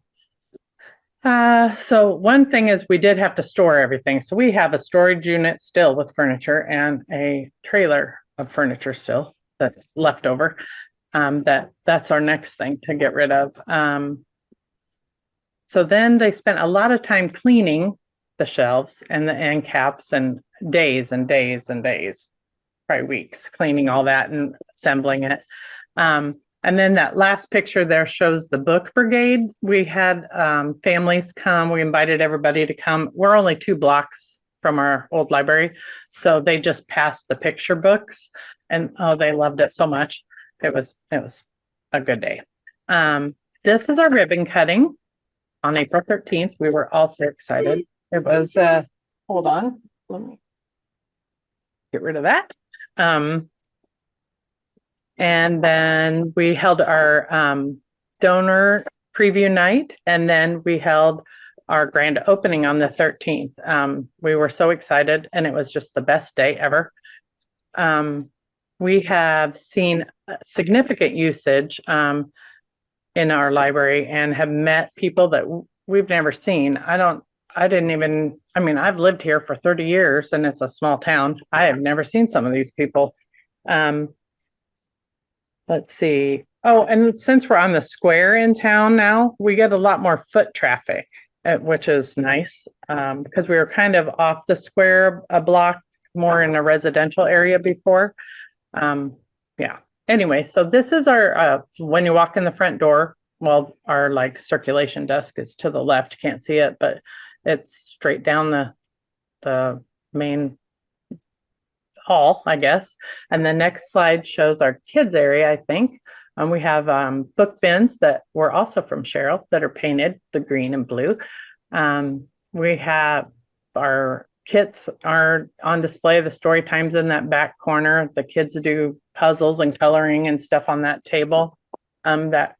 so one thing is we did have to store everything. So we have a storage unit still with furniture and a trailer of furniture still that's left over. That's our next thing to get rid of. So then they spent a lot of time cleaning the shelves and the end caps, and days and days and days, probably weeks, cleaning all that and assembling it. And then that last picture there shows the book brigade. We had families come. We invited everybody to come. We're only 2 blocks from our old library, so they just passed the picture books, and oh, they loved it so much. It was a good day. This is our ribbon cutting on April 13th. We were all so excited. It was hold on, let me get rid of that. And then we held our donor preview night, and then we held our grand opening on the 13th. We were so excited, and it was just the best day ever. We have seen significant usage in our library and have met people that we've never seen. I've lived here for 30 years and it's a small town. I have never seen some of these people. Let's see. Oh, and since we're on the square in town now, we get a lot more foot traffic, which is nice, because we were kind of off the square a block, more in a residential area before. Yeah. Anyway, so this is our, when you walk in the front door, well, our like circulation desk is to the left. Can't see it, but it's straight down the main hall, I guess. And the next slide shows our kids area, I think. We have book bins that were also from Cheryl that are painted the green and blue. We have our kits are on display. The story time's in that back corner. The kids do puzzles and coloring and stuff on that table. That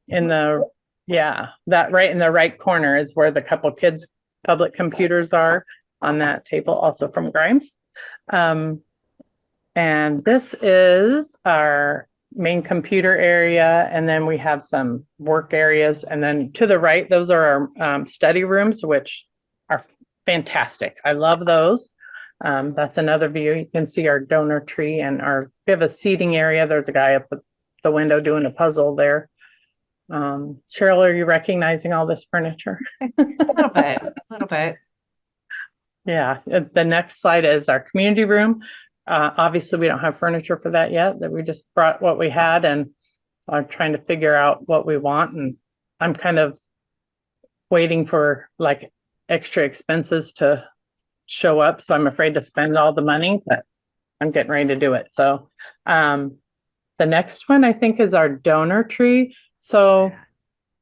right in the right corner is where the couple kids' public computers are on that table, also from Grimes. And this is our main computer area, and then we have some work areas, and then to the right, those are our study rooms, which are fantastic. I love those. That's another view. You can see our donor tree, and we have a seating area. There's a guy up at the window doing a puzzle there. Cheryl, are you recognizing all this furniture? A little bit. Yeah, the next slide is our community room. Obviously, we don't have furniture for that yet. That we just brought what we had, and I'm trying to figure out what we want. And I'm kind of waiting for like extra expenses to show up. So I'm afraid to spend all the money, but I'm getting ready to do it. So the next one I think is our donor tree. So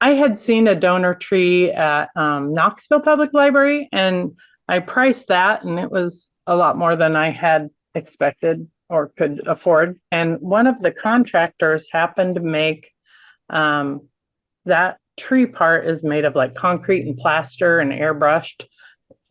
I had seen a donor tree at Knoxville Public Library, and I priced that, and it was a lot more than I had expected or could afford. And one of the contractors happened to make that tree part is made of like concrete and plaster and airbrushed.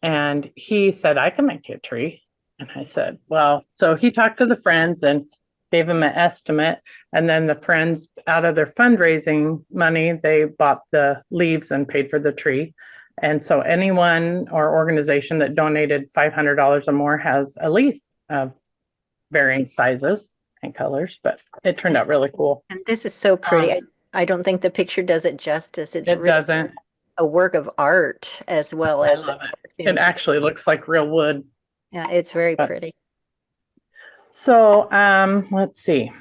And he said, I can make you a tree. And I said, well, so he talked to the friends and gave him an estimate. And then the friends, out of their fundraising money, they bought the leaves and paid for the tree. And so anyone or organization that donated $500 or more has a leaf of varying sizes and colors, but it turned out really cool. And this is so pretty. I don't think the picture does it justice. It really doesn't. A work of art as well as I love it. It actually looks like real wood. Yeah, it's very pretty. So let's see.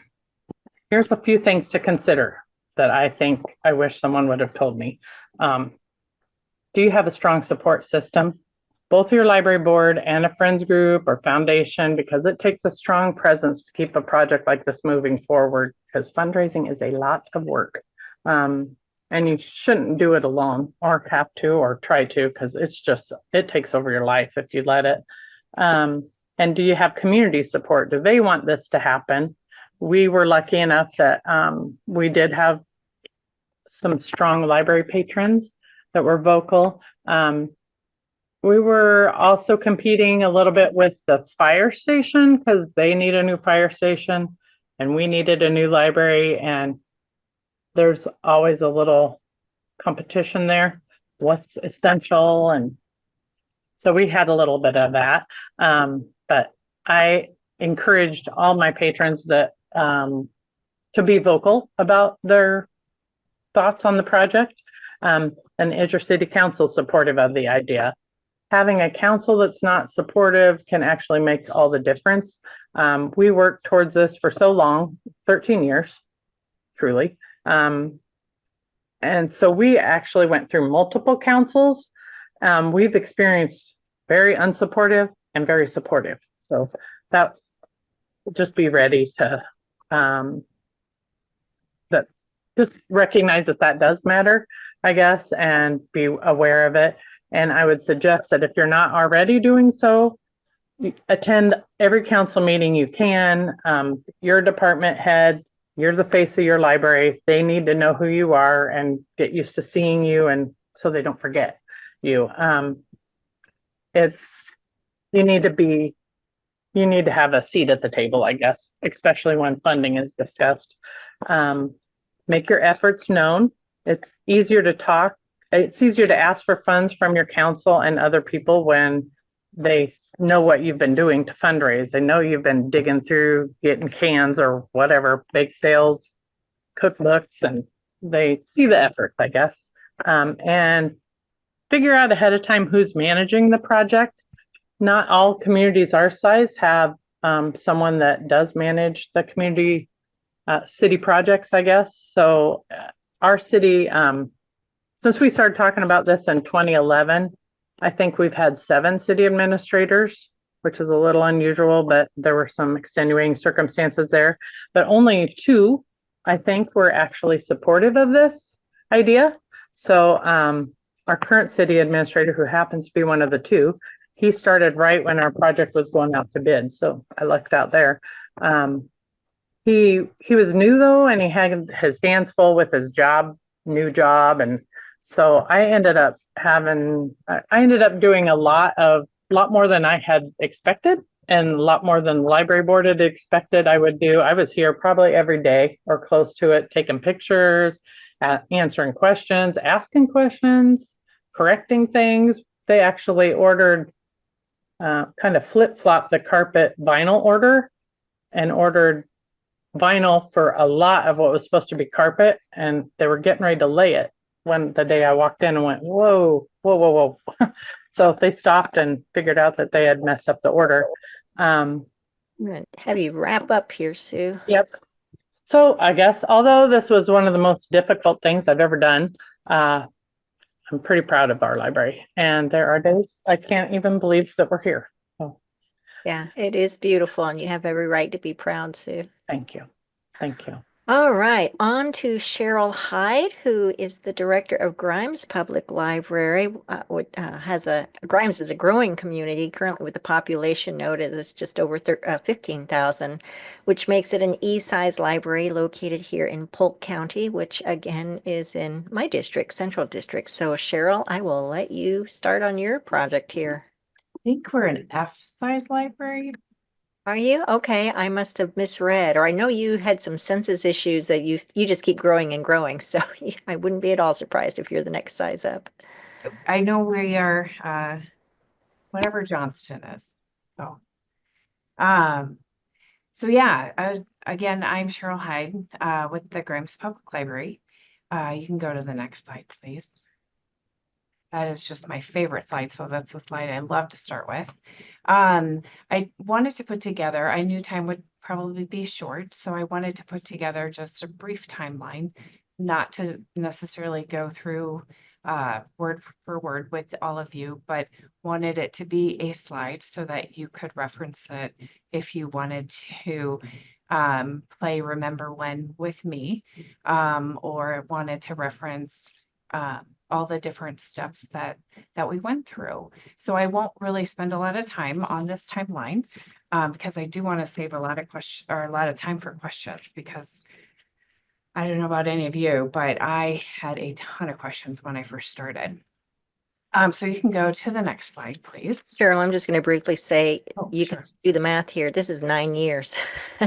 Here's a few things to consider that I think I wish someone would have told me. Do you have a strong support system? Both your library board and a friends group or foundation, because it takes a strong presence to keep a project like this moving forward, because fundraising is a lot of work. And you shouldn't do it alone or have to or try to, because it takes over your life if you let it. And do you have community support? Do they want this to happen? We were lucky enough that we did have some strong library patrons that were vocal. We were also competing a little bit with the fire station because they need a new fire station and we needed a new library. And there's always a little competition there, what's essential. And so we had a little bit of that. But I encouraged all my patrons that to be vocal about their thoughts on the project. And is your city council supportive of the idea? Having a council that's not supportive can actually make all the difference. We worked towards this for so long, 13 years, truly. And so we actually went through multiple councils. We've experienced very unsupportive and very supportive. So that just be ready to that just recognize that that does matter, I guess, and be aware of it. And I would suggest that if you're not already doing so, attend every council meeting you can. Your department head, you're the face of your library. They need to know who you are and get used to seeing you, and so they don't forget you. You need to have a seat at the table, I guess, especially when funding is discussed. Make your efforts known. It's easier to talk. It's easier to ask for funds from your council and other people when they know what you've been doing to fundraise. They know you've been digging through, getting cans or whatever, bake sales, cookbooks, and they see the effort, I guess. And figure out ahead of time who's managing the project. Not all communities our size have someone that does manage the community city projects, I guess. So our city, since we started talking about this in 2011, I think we've had 7 city administrators, which is a little unusual, but there were some extenuating circumstances there. But only 2, I think, were actually supportive of this idea. So our current city administrator, who happens to be one of the 2, he started right when our project was going out to bid. So I lucked out there. He was new though, and he had his hands full with his new job. And so I ended up doing a lot more than I had expected, and a lot more than the library board had expected I would do. I was here probably every day or close to it, taking pictures, answering questions, asking questions, correcting things. They actually ordered, kind of flip-flopped the carpet vinyl order and ordered vinyl for a lot of what was supposed to be carpet, and they were getting ready to lay it when the day I walked in and went, whoa. So they stopped and figured out that they had messed up the order. I'm gonna have you wrap up here, Sue. Yep. So I guess, although this was one of the most difficult things I've ever done, I'm pretty proud of our library. And there are days I can't even believe that we're here. So Yeah, it is beautiful, and you have every right to be proud, Sue. thank you. Thank you. All right, on to Cheryl Heid, who is the director of Grimes Public Library. Grimes is a growing community currently with the population noted as just over 15,000, which makes it an E-size library located here in Polk County, which again is in my district, Central District. So Cheryl, I will let you start on your project here. I think we're an F-size library. Are you? Okay, I must have misread, or I know you had some census issues that you just keep growing and growing, so I wouldn't be at all surprised if you're the next size up. I know we are whatever Johnston is. So yeah, again, I'm Cheryl Heid with the Grimes Public Library. You can go to the next slide, please. That is just my favorite slide, so that's the slide I love to start with. I wanted to put together, I knew time would probably be short, so I wanted to put together just a brief timeline, not to necessarily go through word for word with all of you, but wanted it to be a slide so that you could reference it if you wanted to play Remember When with me, or wanted to reference all the different steps that we went through. So I won't really spend a lot of time on this timeline because I do want to save a lot of time for questions, because I don't know about any of you, but I had a ton of questions when I first started. So you can go to the next slide, please. Cheryl, I'm just going to briefly say, Oh, you sure. can do the math here. This is 9 years.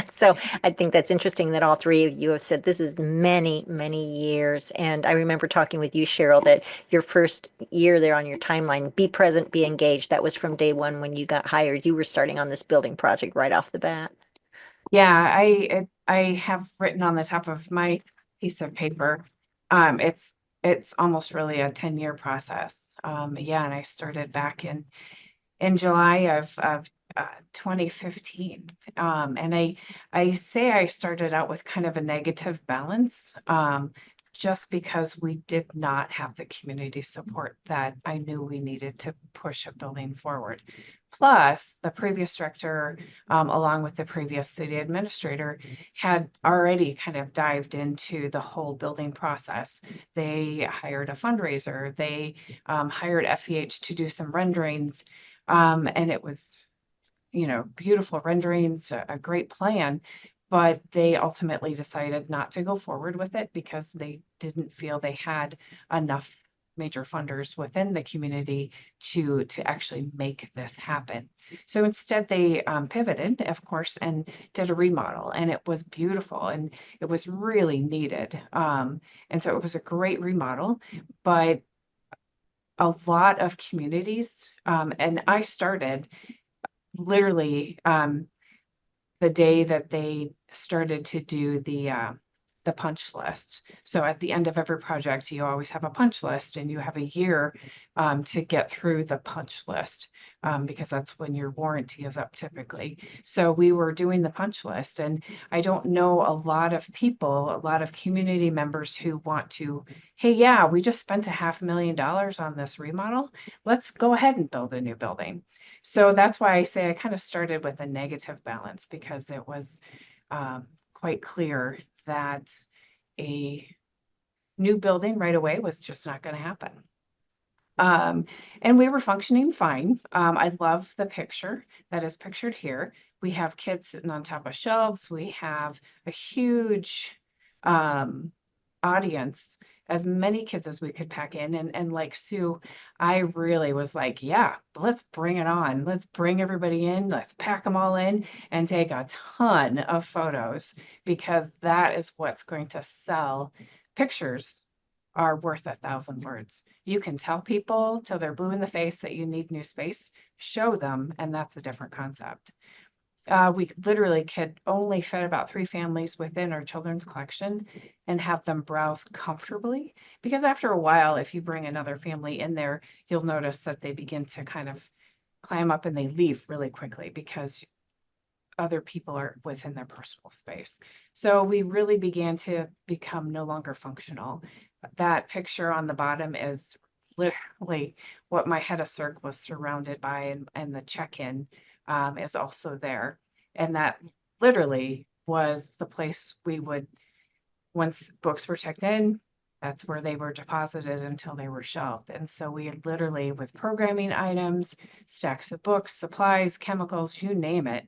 So I think that's interesting that all three of you have said this is many, many years. And I remember talking with you, Cheryl, that your first year there on your timeline, be present, be engaged. That was from day one when you got hired. You were starting on this building project right off the bat. Yeah, I have written on the top of my piece of paper. It's almost really a 10-year process. Yeah, and I started back in July of 2015. And I say I started out with kind of a negative balance, just because we did not have the community support that I knew we needed to push a building forward. Plus, the previous director, along with the previous city administrator, had already kind of dived into the whole building process. They hired a fundraiser. They hired FEH to do some renderings. And it was, beautiful renderings, a great plan, but they ultimately decided not to go forward with it because they didn't feel they had enough major funders within the community to actually make this happen. So instead they pivoted, of course, and did a remodel, and it was beautiful and it was really needed. And so it was a great remodel, but a lot of communities, and I started literally the day that they started to do the punch list. So at the end of every project, you always have a punch list, and you have a year to get through the punch list, because that's when your warranty is up typically. So we were doing the punch list, and I don't know a lot of people, a lot of community members who want to, hey, yeah, we just spent $500,000 on this remodel. Let's go ahead and build a new building. So that's why I say I kind of started with a negative balance, because it was quite clear that a new building right away was just not going to happen. And we were functioning fine. I love the picture that is pictured here. We have kids sitting on top of shelves. We have a huge audience, as many kids as we could pack in. And like Sue, I really was like, yeah, let's bring it on. Let's bring everybody in. Let's pack them all in and take a ton of photos, because that is what's going to sell. Pictures are worth 1,000 words. You can tell people till they're blue in the face that you need new space, show them, and that's a different concept. We literally could only fit about 3 families within our children's collection and have them browse comfortably. Because after a while, if you bring another family in there, you'll notice that they begin to kind of climb up and they leave really quickly because other people are within their personal space. So we really began to become no longer functional. That picture on the bottom is literally what my head of circ was surrounded by, and the check-in is also there. And that literally was the place we would, once books were checked in, that's where they were deposited until they were shelved. And so we had literally, with programming items, stacks of books, supplies, chemicals, you name it,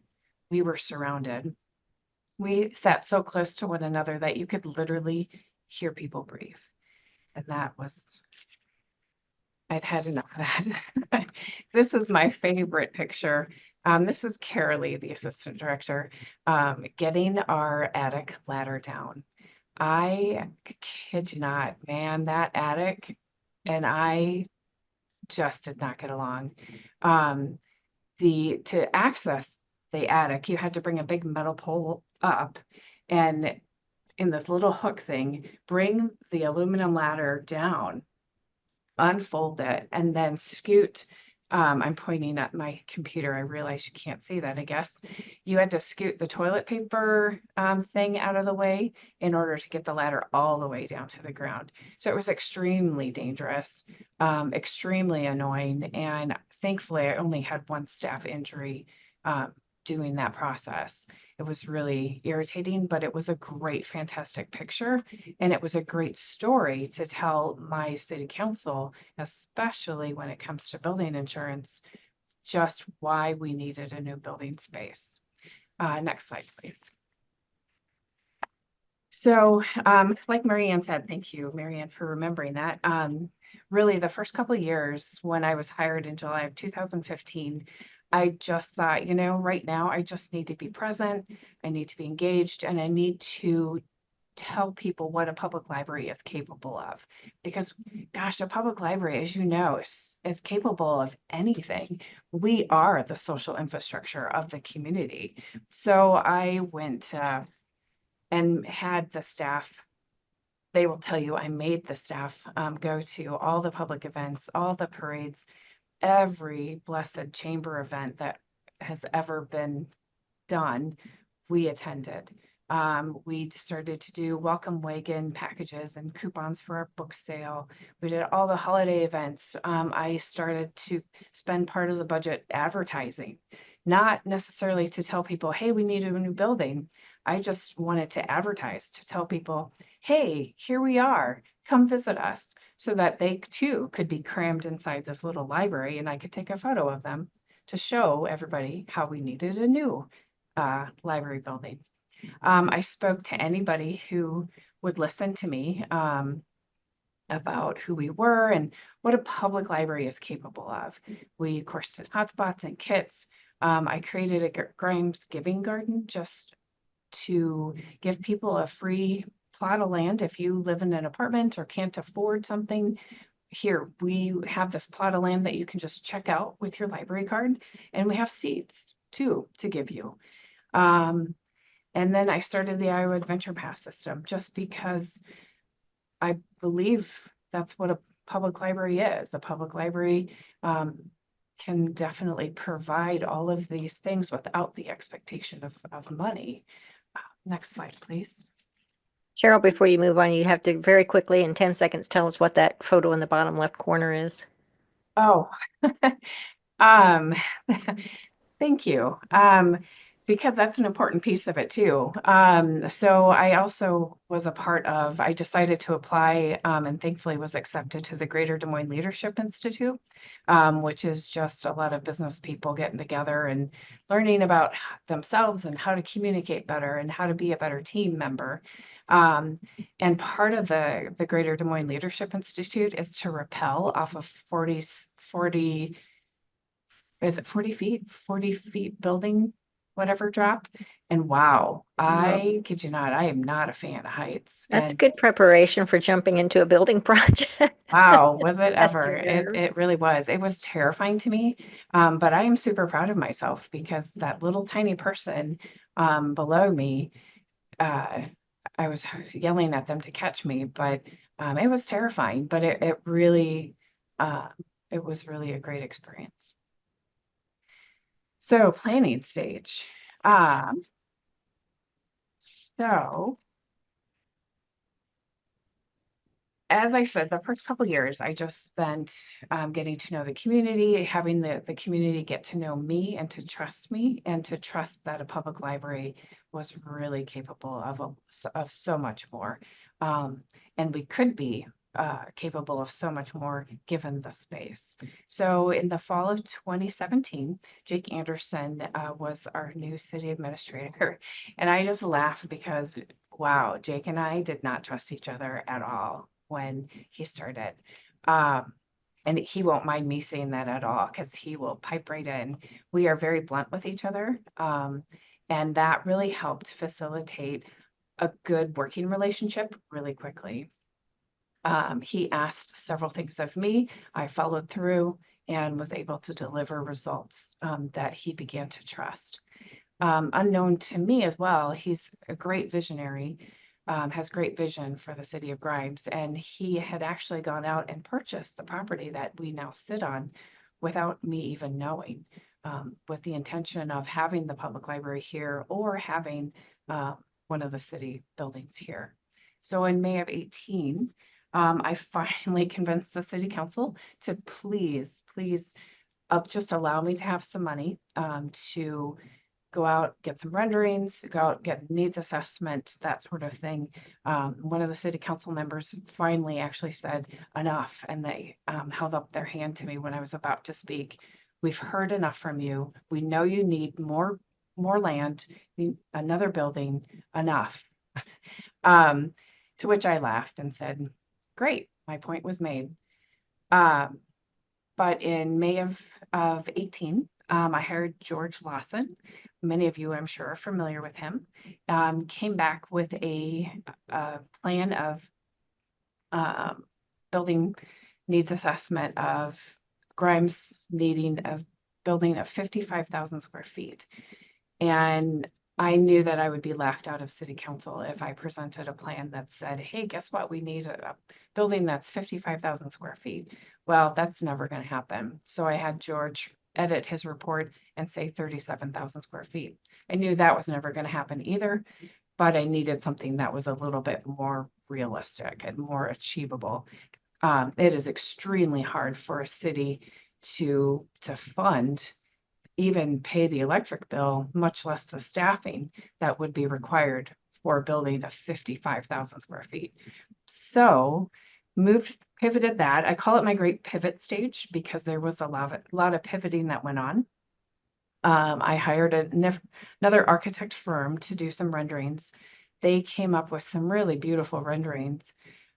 we were surrounded. We sat so close to one another that you could literally hear people breathe. And that was, I'd had enough of that. This is my favorite picture. This is Carolee, the assistant director, getting our attic ladder down. I kid you not, man, that attic and I just did not get along. To access the attic, you had to bring a big metal pole up, and in this little hook thing, bring the aluminum ladder down, unfold it, and then scoot. I'm pointing at my computer. I realize you can't see that, I guess. You had to scoot the toilet paper thing out of the way in order to get the ladder all the way down to the ground. So it was extremely dangerous, extremely annoying. And thankfully, I only had one staff injury doing that process. It was really irritating, but it was a great, fantastic picture. And it was a great story to tell my city council, especially when it comes to building insurance, just why we needed a new building space. Next slide, please. So like Maryann said, thank you, Maryann, for remembering that. really the first couple of years when I was hired in July of 2015, I just thought, right now I just need to be present, I need to be engaged, and I need to tell people what a public library is capable of. Because, gosh, a public library, as you know, is capable of anything. We are the social infrastructure of the community. So I went and had the staff, they will tell you I made the staff go to all the public events, all the parades, every blessed chamber event that has ever been done, we attended. We started to do welcome wagon packages and coupons for our book sale. We did all the holiday events. I started to spend part of the budget advertising, not necessarily to tell people, hey, we need a new building. I just wanted to advertise to tell people, hey, here we are, come visit us, so that they too could be crammed inside this little library and I could take a photo of them to show everybody how we needed a new library building. I spoke to anybody who would listen to me about who we were and what a public library is capable of. We, of course, did hotspots and kits. I created a Grimes Giving Garden just to give people a free plot of land if you live in an apartment or can't afford something. Here, we have this plot of land that you can just check out with your library card, and we have seeds too to give you. And then I started the Iowa Adventure Pass system just because I believe that's what a public library is. A public library can definitely provide all of these things without the expectation of money. Next slide, please. Cheryl, before you move on, you have to very quickly in 10 seconds tell us what that photo in the bottom left corner is. Oh, thank you. Because that's an important piece of it too. So I also was a part of, I decided to apply and thankfully was accepted to the Greater Des Moines Leadership Institute, which is just a lot of business people getting together and learning about themselves and how to communicate better and how to be a better team member. And part of the Greater Des Moines Leadership Institute is to rappel off of 40 is it 40 feet, 40 feet building, whatever drop. And wow, I kid you not, I am not a fan of heights. That's And good preparation for jumping into a building project. wow, was it Test ever? your nerves. It really was. It was terrifying to me. But I am super proud of myself because that little tiny person below me, I was yelling at them to catch me, but it was terrifying, but it really, it was really a great experience. So planning stage. So as I said, the first couple years, I just spent getting to know the community, having the community get to know me and to trust me and to trust that a public library was really capable of so much more. And we could be capable of so much more given the space. So in the fall of 2017, Jake Anderson was our new city administrator. And I just laugh because, wow, Jake and I did not trust each other at all when he started. And he won't mind me saying that at all because he will pipe right in. We are very blunt with each other. And that really helped facilitate a good working relationship really quickly. He asked several things of me. I followed through and was able to deliver results that he began to trust. Unknown to me as well, he's a great visionary, has great vision for the city of Grimes, and he had actually gone out and purchased the property that we now sit on without me even knowing, with the intention of having the public library here or having one of the city buildings here. So in May of 18, I finally convinced the city council to please just allow me to have some money to go out, get some renderings, go out, get needs assessment, that sort of thing. One of the city council members finally actually said enough, and they held up their hand to me when I was about to speak. We've heard enough from you. We know you need more land, another building, enough. To which I laughed and said, great, my point was made. But in May of 18, I hired George Lawson. Many of you, I'm sure, are familiar with him. Came back with a plan of building needs assessment of Grimes needing a building of 55,000 square feet. And I knew that I would be laughed out of city council if I presented a plan that said, hey, guess what? We need a building that's 55,000 square feet. Well, that's never going to happen. So I had George edit his report and say 37,000 square feet. I knew that was never going to happen either, but I needed something that was a little bit more realistic and more achievable. It is extremely hard for a city to fund, even pay the electric bill, much less the staffing that would be required for a building of 55,000 square feet. So pivoted that. I call it my great pivot stage because there was a lot of pivoting that went on. I hired another architect firm to do some renderings. They came up with some really beautiful renderings.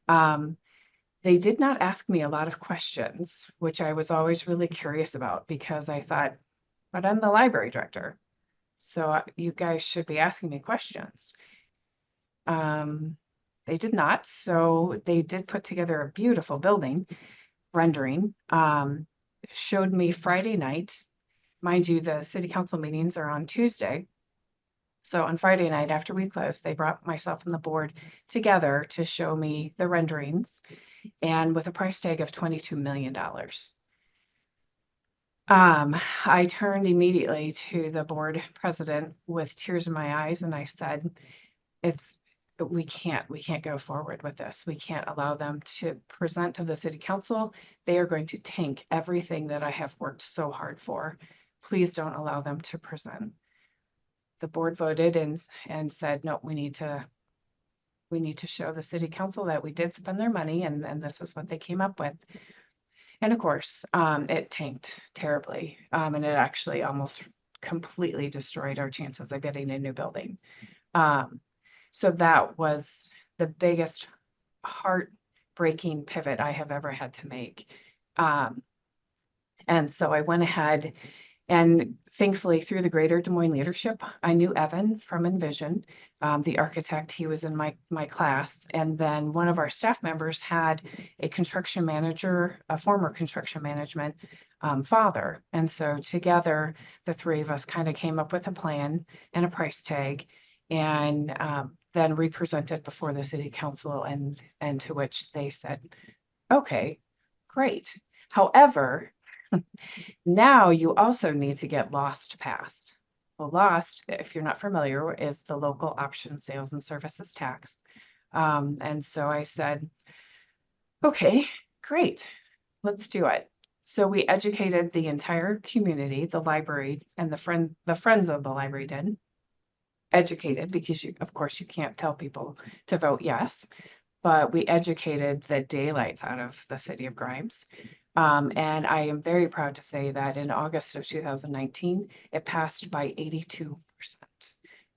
They did not ask me a lot of questions, which I was always really curious about because I thought, but I'm the library director, so you guys should be asking me questions. They did not, so they did put together a beautiful building rendering. Showed me Friday night. Mind you, the city council meetings are on Tuesday. So on Friday night after we closed, they brought myself and the board together to show me the renderings, and with a price tag of $22 million. I turned immediately to the board president with tears in my eyes, and I said, we can't go forward with this. We can't allow them to present to the city council. They are going to tank everything that I have worked so hard for. Please don't allow them to present. The board voted and said, no, we need to show the city council that we did spend their money, and this is what they came up with. And of course, it tanked terribly, and it actually almost completely destroyed our chances of getting a new building. So that was the biggest heartbreaking pivot I have ever had to make. And so I went ahead and thankfully through the greater Des Moines leadership, I knew Evan from Envision, the architect. He was in my class. And then one of our staff members had a construction manager, a former construction management father. And so together, the three of us kind of came up with a plan and a price tag, and then represented before the city council, and to which they said, okay, great. However, now you also need to get LOST passed. Well, LOST, if you're not familiar, is the local option sales and services tax. And so I said, okay, great, let's do it. So we educated the entire community, the library, and the friends of the library did. Educated, because of course you can't tell people to vote yes, but we educated the daylights out of the city of Grimes. And I am very proud to say that in August of 2019, it passed by 82%.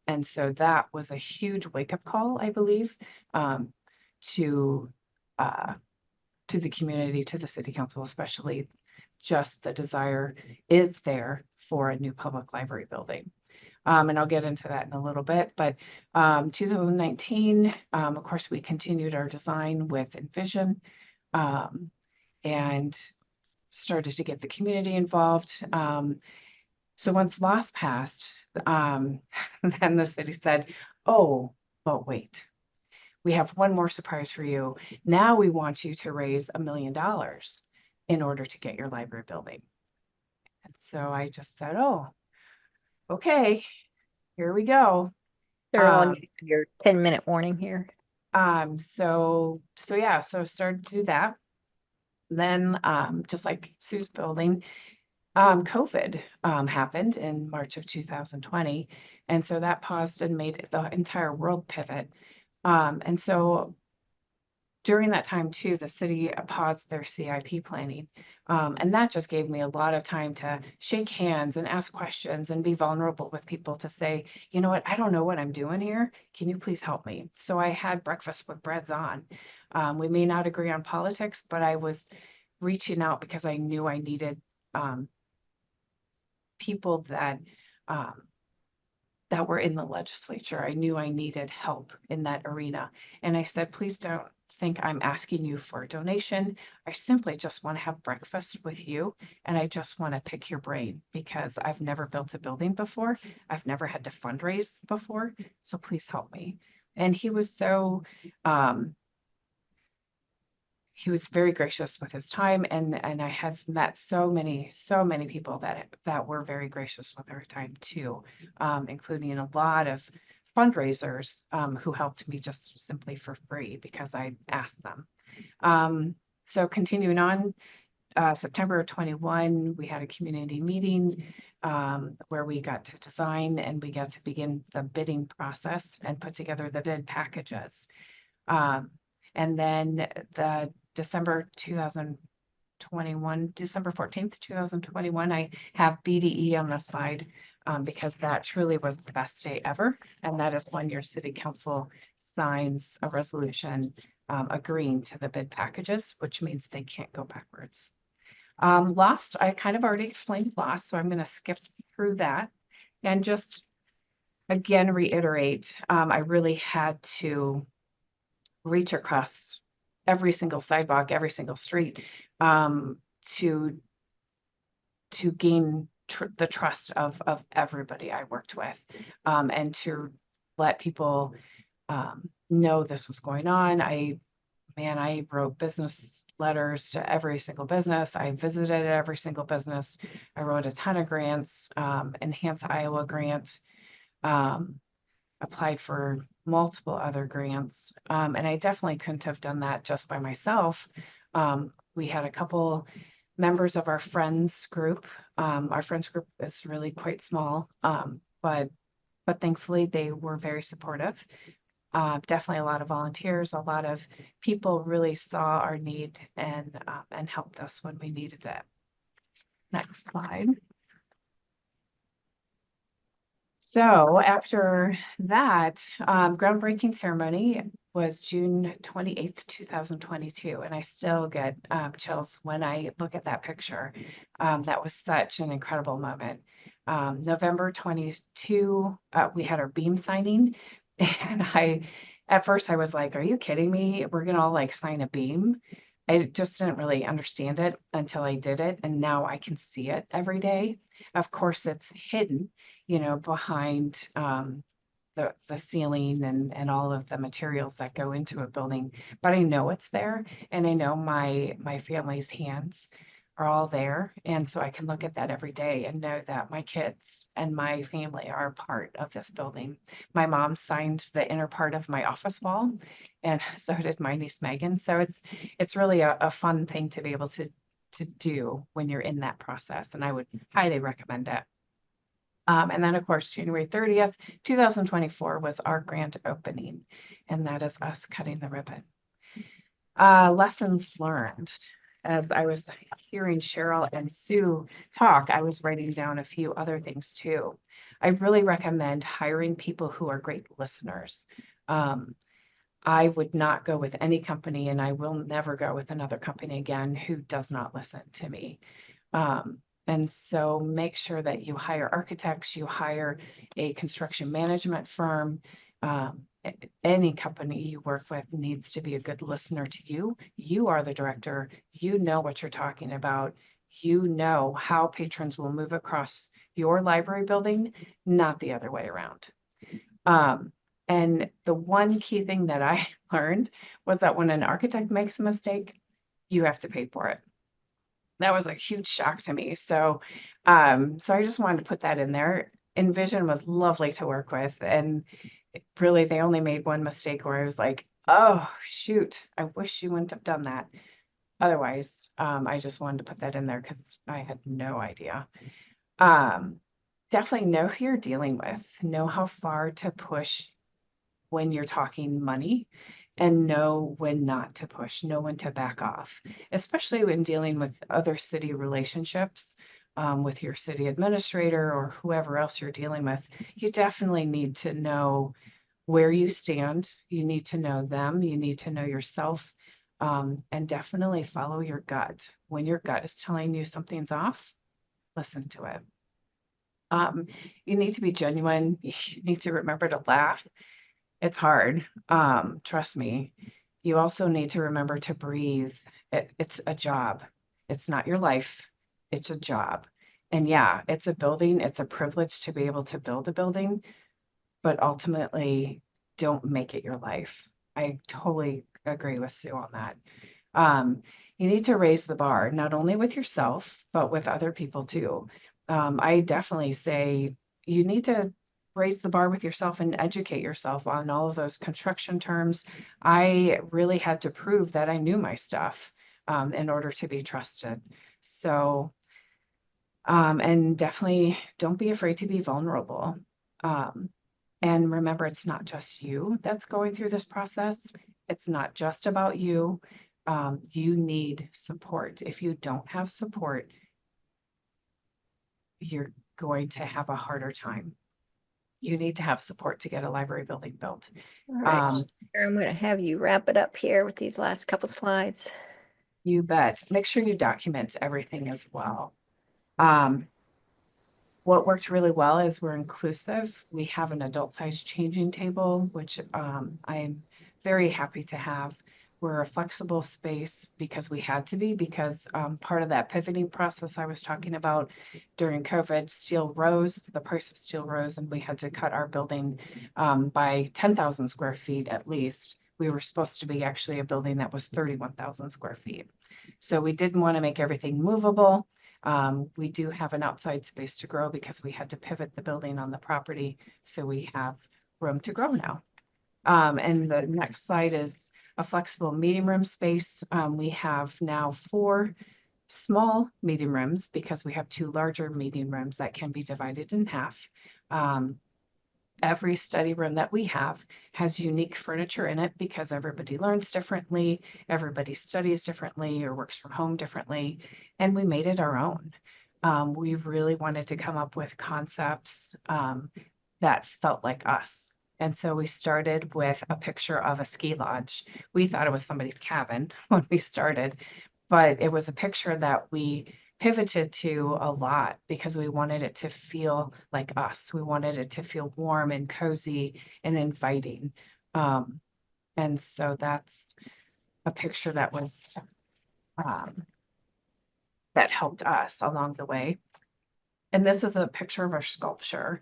And so that was a huge wake-up call, I believe, to the community, to the city council, especially. Just the desire is there for a new public library building. And I'll get into that in a little bit, but 2019, of course, we continued our design with Envision, and started to get the community involved. So once LOST passed, then the city said, oh, but wait, we have one more surprise for you. Now we want you to raise $1 million in order to get your library building. And so I just said, oh, okay, here we go. Cheryl, I'll give you your 10-minute warning here. So started to do that. Then, just like Sue's building, COVID happened in March of 2020. And so that paused and made the entire world pivot. And so during that time too, the city paused their CIP planning. And that just gave me a lot of time to shake hands and ask questions and be vulnerable with people to say, you know what, I don't know what I'm doing here. Can you please help me? So I had breakfast with Breads on. We may not agree on politics, but I was reaching out because I knew I needed people that were in the legislature. I knew I needed help in that arena. And I said, please don't think I'm asking you for a donation. I simply just want to have breakfast with you. And I just want to pick your brain because I've never built a building before. I've never had to fundraise before. So please help me. And he was very gracious with his time, and I have met so many people that were very gracious with their time too, including a lot of fundraisers who helped me just simply for free because I asked them. So continuing on, September of 21, we had a community meeting where we got to design and we got to begin the bidding process and put together the bid packages. And then the December 14th, 2021, I have BDE on the slide because that truly was the best day ever. And that is when your city council signs a resolution agreeing to the bid packages, which means they can't go backwards. Loss, I kind of already explained loss, so I'm going to skip through that and just again reiterate, I really had to reach across every single sidewalk, every single street, to gain the trust of everybody I worked with, and to let people know this was going on. I wrote business letters to every single business. I visited every single business. I wrote a ton of grants, Enhance Iowa grants, applied for multiple other grants. And I definitely couldn't have done that just by myself. We had a couple members of our friends group. Our friends group is really quite small, but thankfully they were very supportive. Definitely a lot of volunteers, a lot of people really saw our need and helped us when we needed it. Next slide. So after that, groundbreaking ceremony was June 28th, 2022. And I still get chills when I look at that picture. That was such an incredible moment. November 22, we had our beam signing. And at first I was like, are you kidding me? We're going to all like sign a beam. I just didn't really understand it until I did it. And now I can see it every day. Of course, it's hidden, behind the ceiling and all of the materials that go into a building, but I know it's there, and I know my family's hands are all there, and so I can look at that every day and know that my kids and my family are a part of this building. My mom signed the inner part of my office wall, and so did my niece Megan. So it's really a fun thing to be able to do when you're in that process, and I would highly recommend it. And then, of course, January 30th, 2024 was our grand opening, and that is us cutting the ribbon. Lessons learned. As I was hearing Cheryl and Sue talk, I was writing down a few other things too. I really recommend hiring people who are great listeners. I would not go with any company, and I will never go with another company again who does not listen to me. And so make sure that you hire architects, you hire a construction management firm. Any company you work with needs to be a good listener to you. You are the director. You know what you're talking about. You know how patrons will move across your library building, not the other way around. And the one key thing that I learned was that when an architect makes a mistake, you have to pay for it. That was a huge shock to me. So I just wanted to put that in there. Envision was lovely to work with, and really they only made one mistake where I was like, oh shoot, I wish you wouldn't have done that. Otherwise, I just wanted to put that in there because I had no idea. Definitely know who you're dealing with, know how far to push when you're talking money, and know when not to push, know when to back off, especially when dealing with other city relationships, with your city administrator or whoever else you're dealing with. You definitely need to know where you stand. You need to know them. You need to know yourself. And definitely follow your gut. When your gut is telling you something's off, listen to it. You need to be genuine. You need to remember to laugh. It's hard. Trust me. You also need to remember to breathe. It's a job. It's not your life. It's a job. And yeah, it's a building. It's a privilege to be able to build a building, but ultimately don't make it your life. I totally agree with Sue on that. Um, you need to raise the bar, not only with yourself, but with other people too. I definitely say you need to raise the bar with yourself and educate yourself on all of those construction terms. I really had to prove that I knew my stuff in order to be trusted. So, and definitely don't be afraid to be vulnerable. Um, and remember, it's not just you that's going through this process. It's not just about you. You need support. If you don't have support, you're going to have a harder time. You need to have support to get a library building built. All right. Um, I'm going to have you wrap it up here with these last couple slides. you bet. Make sure you document everything as well. What worked really well is we're inclusive. We have an adult size changing table, which I'm very happy to have. We're a flexible space because we had to be, because part of that pivoting process I was talking about during COVID, steel rose, the price of steel rose, and we had to cut our building by 10,000 square feet at least. We were supposed to be actually a building that was 31,000 square feet. So we didn't want to make everything movable. We do have an outside space to grow because we had to pivot the building on the property. So we have room to grow now. And the next slide is a flexible meeting room space. We have now 4 small meeting rooms because we have 2 larger meeting rooms that can be divided in half. Every study room that we have has unique furniture in it because everybody learns differently, everybody studies differently or works from home differently, and we made it our own. We really wanted to come up with concepts that felt like us. And so we started with a picture of a ski lodge. We thought it was somebody's cabin when we started, but it was a picture that we pivoted to a lot because we wanted it to feel like us. We wanted it to feel warm and cozy and inviting. And so that's a picture that was that helped us along the way. And this is a picture of our sculpture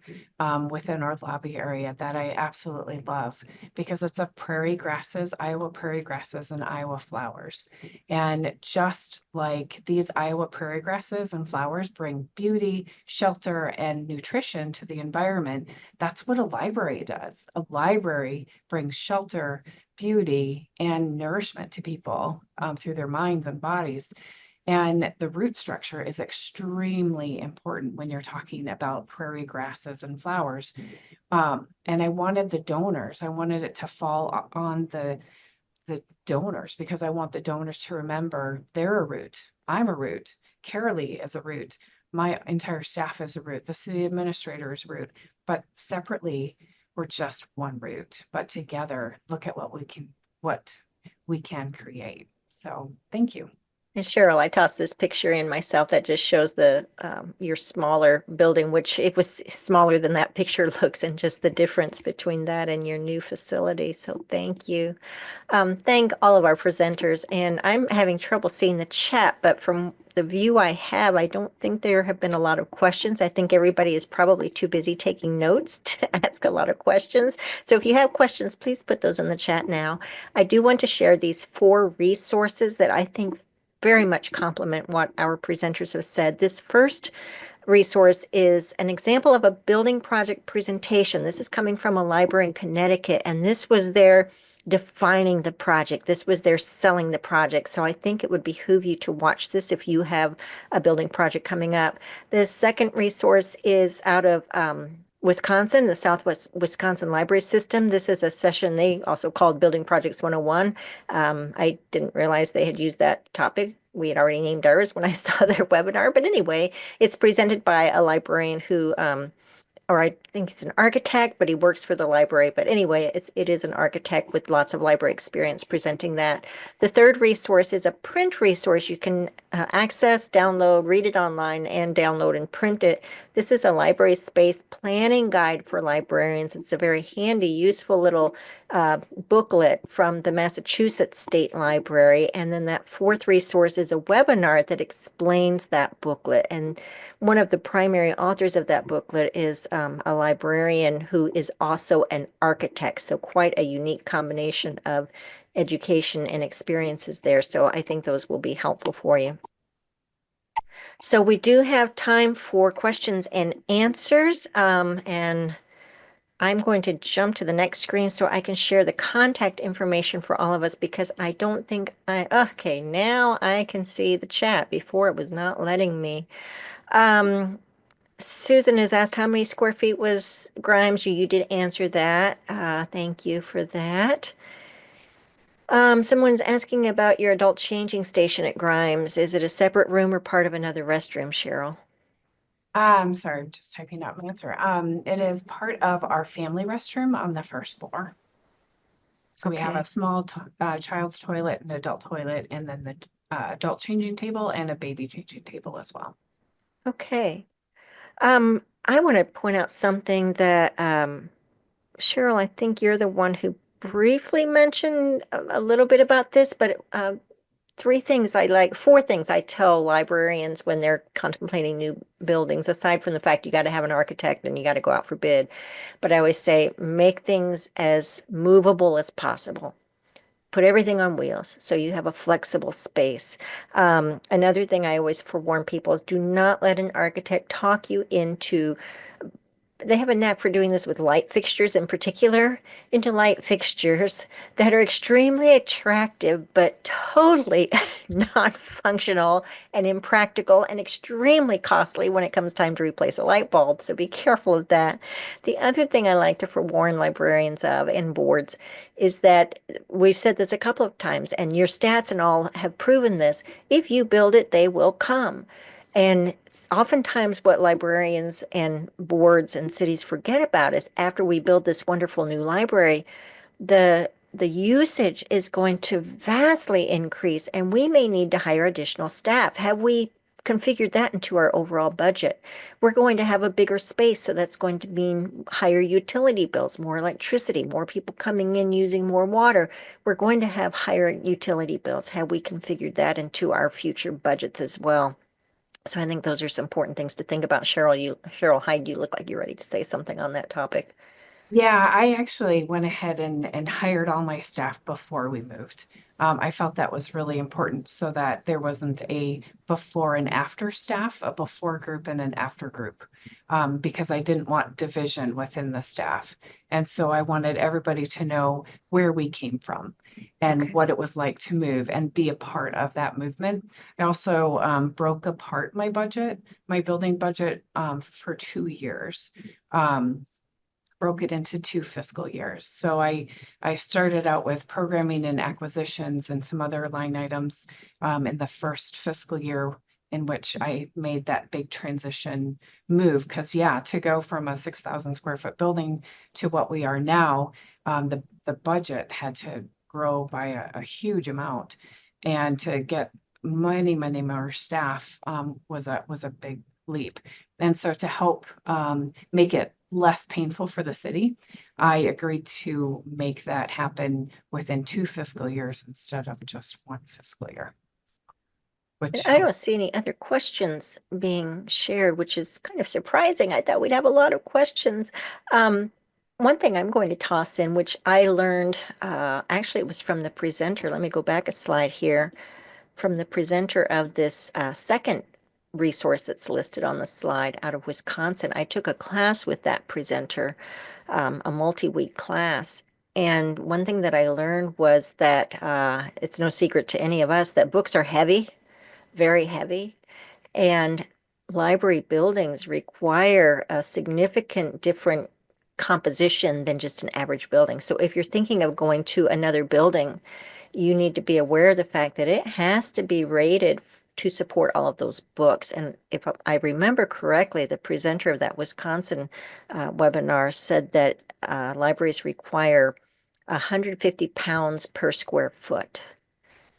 within our lobby area that I absolutely love because it's of prairie grasses, Iowa prairie grasses and Iowa flowers. And just like these Iowa prairie grasses and flowers bring beauty, shelter, and nutrition to the environment, that's what a library does. A library brings shelter, beauty, and nourishment to people through their minds and bodies. And the root structure is extremely important when you're talking about prairie grasses and flowers. And I wanted the donors, I wanted it to fall on the donors because I want the donors to remember they're a root. I'm a root. Carolee is a root. My entire staff is a root. The city administrator is a root. But separately, we're just one root. But together, look at what we can create. So thank you. And Cheryl, I tossed this picture in myself that just shows the your smaller building, which it was smaller than that picture looks, and just the difference between that and your new facility. So thank you. Thank all of our presenters. And I'm having trouble seeing the chat, but from the view I have, I don't think there have been a lot of questions. I think everybody is probably too busy taking notes to ask a lot of questions. So if you have questions, please put those in the chat now. I do want to share these 4 resources that I think very much complement what our presenters have said. This first resource is an example of a building project presentation. This is coming from a library in Connecticut, and this was their defining the project. This was their selling the project. So I think it would behoove you to watch this if you have a building project coming up. The second resource is out of Wisconsin, the Southwest Wisconsin Library System. This is a session they also called Building Projects 101. I didn't realize they had used that topic. We had already named ours when I saw their webinar. But anyway, it's presented by a librarian who or I think he's an architect, but he works for the library. But anyway, it is an architect with lots of library experience presenting that. The third resource is a print resource you can access, download, read it online, and download and print it. This is a library space planning guide for librarians. It's a very handy, useful little booklet from the Massachusetts State Library. And then that fourth resource is a webinar that explains that booklet. And one of the primary authors of that booklet is a librarian who is also an architect. So quite a unique combination of education and experiences there. So I think those will be helpful for you. So we do have time for questions and answers. And I'm going to jump to the next screen so I can share the contact information for all of us because I don't think okay, now I can see the chat. Before it was not letting me. Susan has asked how many square feet was Grimes. You did answer that. Thank you for that. Someone's asking about your adult changing station at Grimes. Is it a separate room or part of another restroom, Cheryl? I'm sorry, I'm just typing out my answer. It is part of our family restroom on the first floor. So we have Okay. a small child's toilet, an adult toilet, and then the adult changing table and a baby changing table as well. Okay. I want to point out something that Cheryl, I think you're the one who briefly mentioned a little bit about this, but four things I tell librarians when they're contemplating new buildings, aside from the fact you got to have an architect and you got to go out for bid. But I always say make things as movable as possible. Put everything on wheels so you have a flexible space. Another thing I always forewarn people is do not let an architect talk you into they have a knack for doing this with light fixtures in particular, into light fixtures that are extremely attractive but totally not functional and impractical and extremely costly when it comes time to replace a light bulb. So be careful of that. The other thing I like to forewarn librarians of and boards is that we've said this a couple of times, and your stats and all have proven this. If you build it, they will come. And oftentimes, what librarians and boards and cities forget about is after we build this wonderful new library, the usage is going to vastly increase, and we may need to hire additional staff. Have we configured that into our overall budget? We're going to have a bigger space, so that's going to mean higher utility bills, more electricity, more people coming in using more water. We're going to have higher utility bills. Have we configured that into our future budgets as well? So I think those are some important things to think about. Cheryl Heid, you look like you're ready to say something on that topic. Yeah, I actually went ahead and hired all my staff before we moved. I felt that was really important so that there wasn't a before and after staff, a before group and an after group, because I didn't want division within the staff. And so I wanted everybody to know where we came from and Okay. what it was like to move and be a part of that movement. I also broke apart my budget, my building budget for 2 years. Broke it into 2 fiscal years. So I started out with programming and acquisitions and some other line items in the first fiscal year in which I made that big transition move. Because yeah, to go from a 6,000 square foot building to what we are now, the budget had to grow by a huge amount, and to get many more staff was a big leap. And so to help make it less painful for the city, I agreed to make that happen within 2 fiscal years instead of just 1 fiscal year, And which I don't see any other questions being shared, which is kind of surprising. I thought we'd have a lot of questions. One thing I'm going to toss in, which I learned, actually it was from the presenter. Let me go back a slide here. From the presenter of this second resource that's listed on the slide out of Wisconsin. I took a class with that presenter, a multi-week class. And one thing that I learned was that it's no secret to any of us that books are heavy, very heavy, and library buildings require a significant different composition than just an average building. So if you're thinking of going to another building, you need to be aware of the fact that it has to be rated to support all of those books. And if I remember correctly, the presenter of that Wisconsin webinar said that libraries require 150 pounds per square foot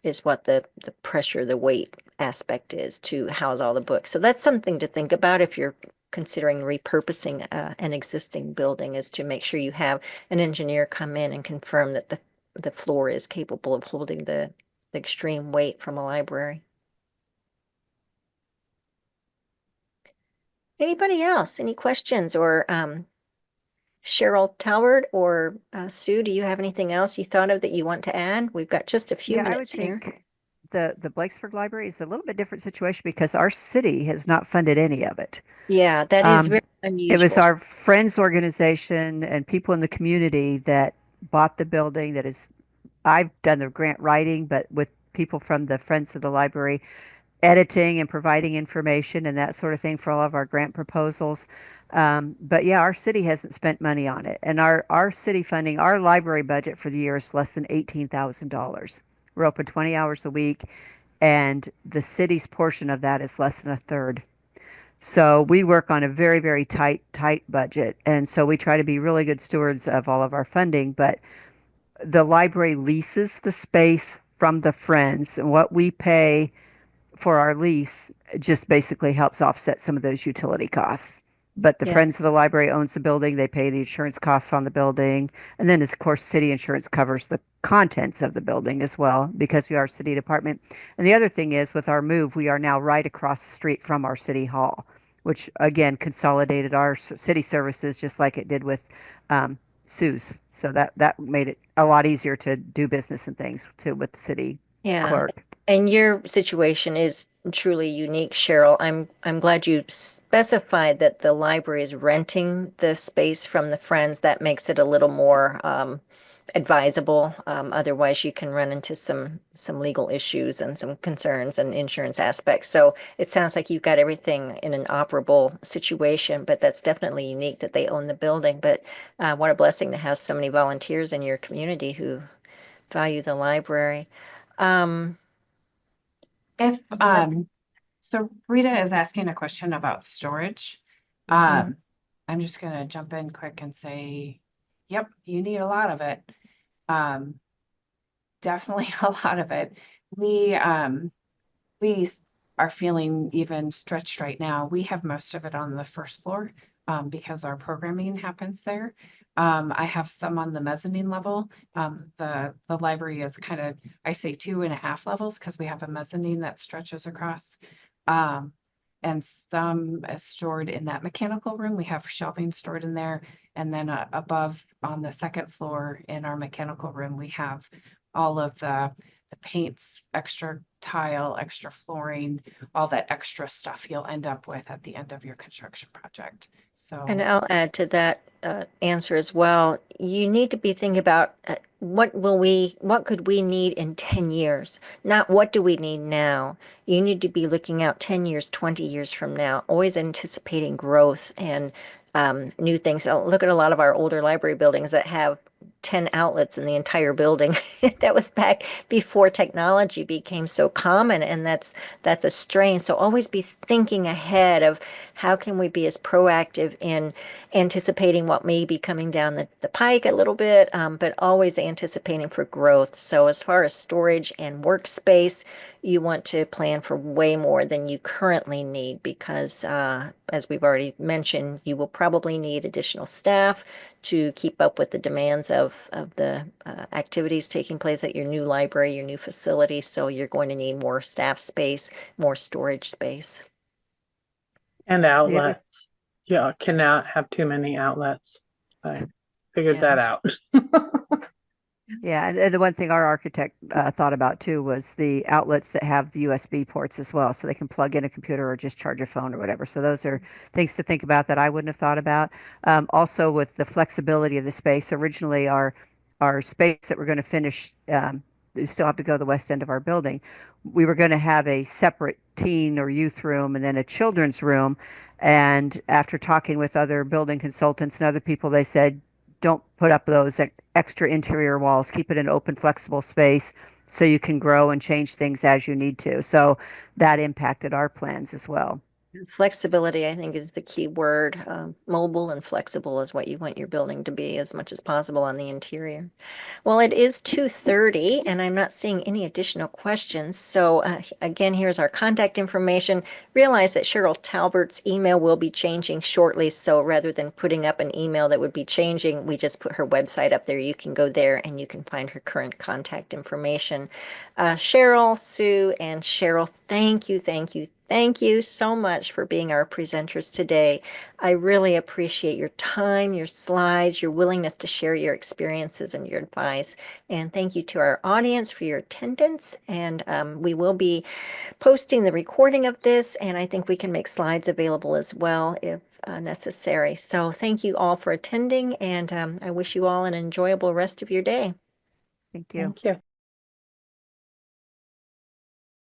is what the pressure, the weight aspect is to house all the books. So that's something to think about if you're considering repurposing an existing building, is to make sure you have an engineer come in and confirm that the floor is capable of holding the extreme weight from a library. Anybody else? Any questions? Or Cheryl, Talbert, or Sue, do you have anything else you thought of that you want to add? We've got just a few Yeah, I would minutes here. think the Blakesburg Library is a little bit different situation because our city has not funded any of it. Yeah, that is very It was unusual. our friends organization and people in the community that bought the building. I've done the grant writing, but with people from the Friends of the Library editing and providing information and that sort of thing for all of our grant proposals. But yeah, our city hasn't spent money on it. And our city funding, our library budget for the year is less than $18,000. We're open 20 hours a week, and the city's portion of that is less than a third. So we work on a very, very tight budget. And so we try to be really good stewards of all of our funding. But the library leases the space from the Friends, and what we pay for our lease just basically helps offset some of those utility costs. But the Yeah. Friends of the Library owns the building. They pay the insurance costs on the building. And then, of course, city insurance covers the contents of the building as well because we are a city department. And the other thing is, with our move, we are now right across the street from our city hall, which again consolidated our city services just like it did with Sue's. So that made it a lot easier to do business and things too with the city Yeah. clerk. And your situation is truly unique, Cheryl. I'm glad you specified that the library is renting the space from the Friends. That makes it a little more advisable. Otherwise, you can run into some legal issues and some concerns and insurance aspects. So it sounds like you've got everything in an operable situation, but that's definitely unique that they own the building. But what a blessing to have so many volunteers in your community who value the library. Um, If let's- so Rita is asking a question about storage. I'm just gonna jump in quick and say, yep, you need a lot of it. Definitely a lot of it. We are feeling even stretched right now. We have most of it on the first floor because our programming happens there. I have some on the mezzanine level. The library is kind of, I say 2.5 levels because we have a mezzanine that stretches across. And some is stored in that mechanical room. We have shelving stored in there. And then above on the second floor in our mechanical room, we have all of the paints, extra tile, extra flooring, all that extra stuff you'll end up with at the end of your construction project. So, And I'll add to that answer as well. You need to be thinking about what could we need in 10 years? Not what do we need now? You need to be looking out 10 years, 20 years from now, always anticipating growth and new things. Look at a lot of our older library buildings that have 10 outlets in the entire building. That was back before technology became so common, and that's a strain. So always be thinking ahead of how can we be as proactive in anticipating what may be coming down the pike a little bit, but always anticipating for growth. So as far as storage and workspace, you want to plan for way more than you currently need because, as we've already mentioned, you will probably need additional staff to keep up with the demands of the activities taking place at your new library, your new facility. So you're going to need more staff space, more storage space. And outlets. Yeah, cannot have too many outlets. I figured that out. Yeah, and the one thing our architect thought about too was the outlets that have the USB ports as well, so they can plug in a computer or just charge a phone or whatever. So those are things to think about that I wouldn't have thought about. Also, with the flexibility of the space, originally our space that we're going to finish, we still have to go to the west end of our building. We were going to have a separate teen or youth room and then a children's room. And after talking with other building consultants and other people, they said, don't put up those extra interior walls. Keep it an open, flexible space. so you can grow and change things as you need to. So that impacted our plans as well. Flexibility, I think, is the key word. Mobile and flexible is what you want your building to be as much as possible on the interior. Well, it is 2:30 and I'm not seeing any additional questions. So again, here's our contact information. Realize that Cheryl Talbert's email will be changing shortly. So rather than putting up an email that would be changing, we just put her website up there. You can go there and you can find her current contact information. Cheryl, Sue, and Cheryl, thank you, thank you, thank you so much for being our presenters today. I really appreciate your time, your slides, your willingness to share your experiences and your advice. And thank you to our audience for your attendance. And we will be posting the recording of this, and I think we can make slides available as well if necessary. So thank you all for attending, and I wish you all an enjoyable rest of your day. Thank you. Thank you.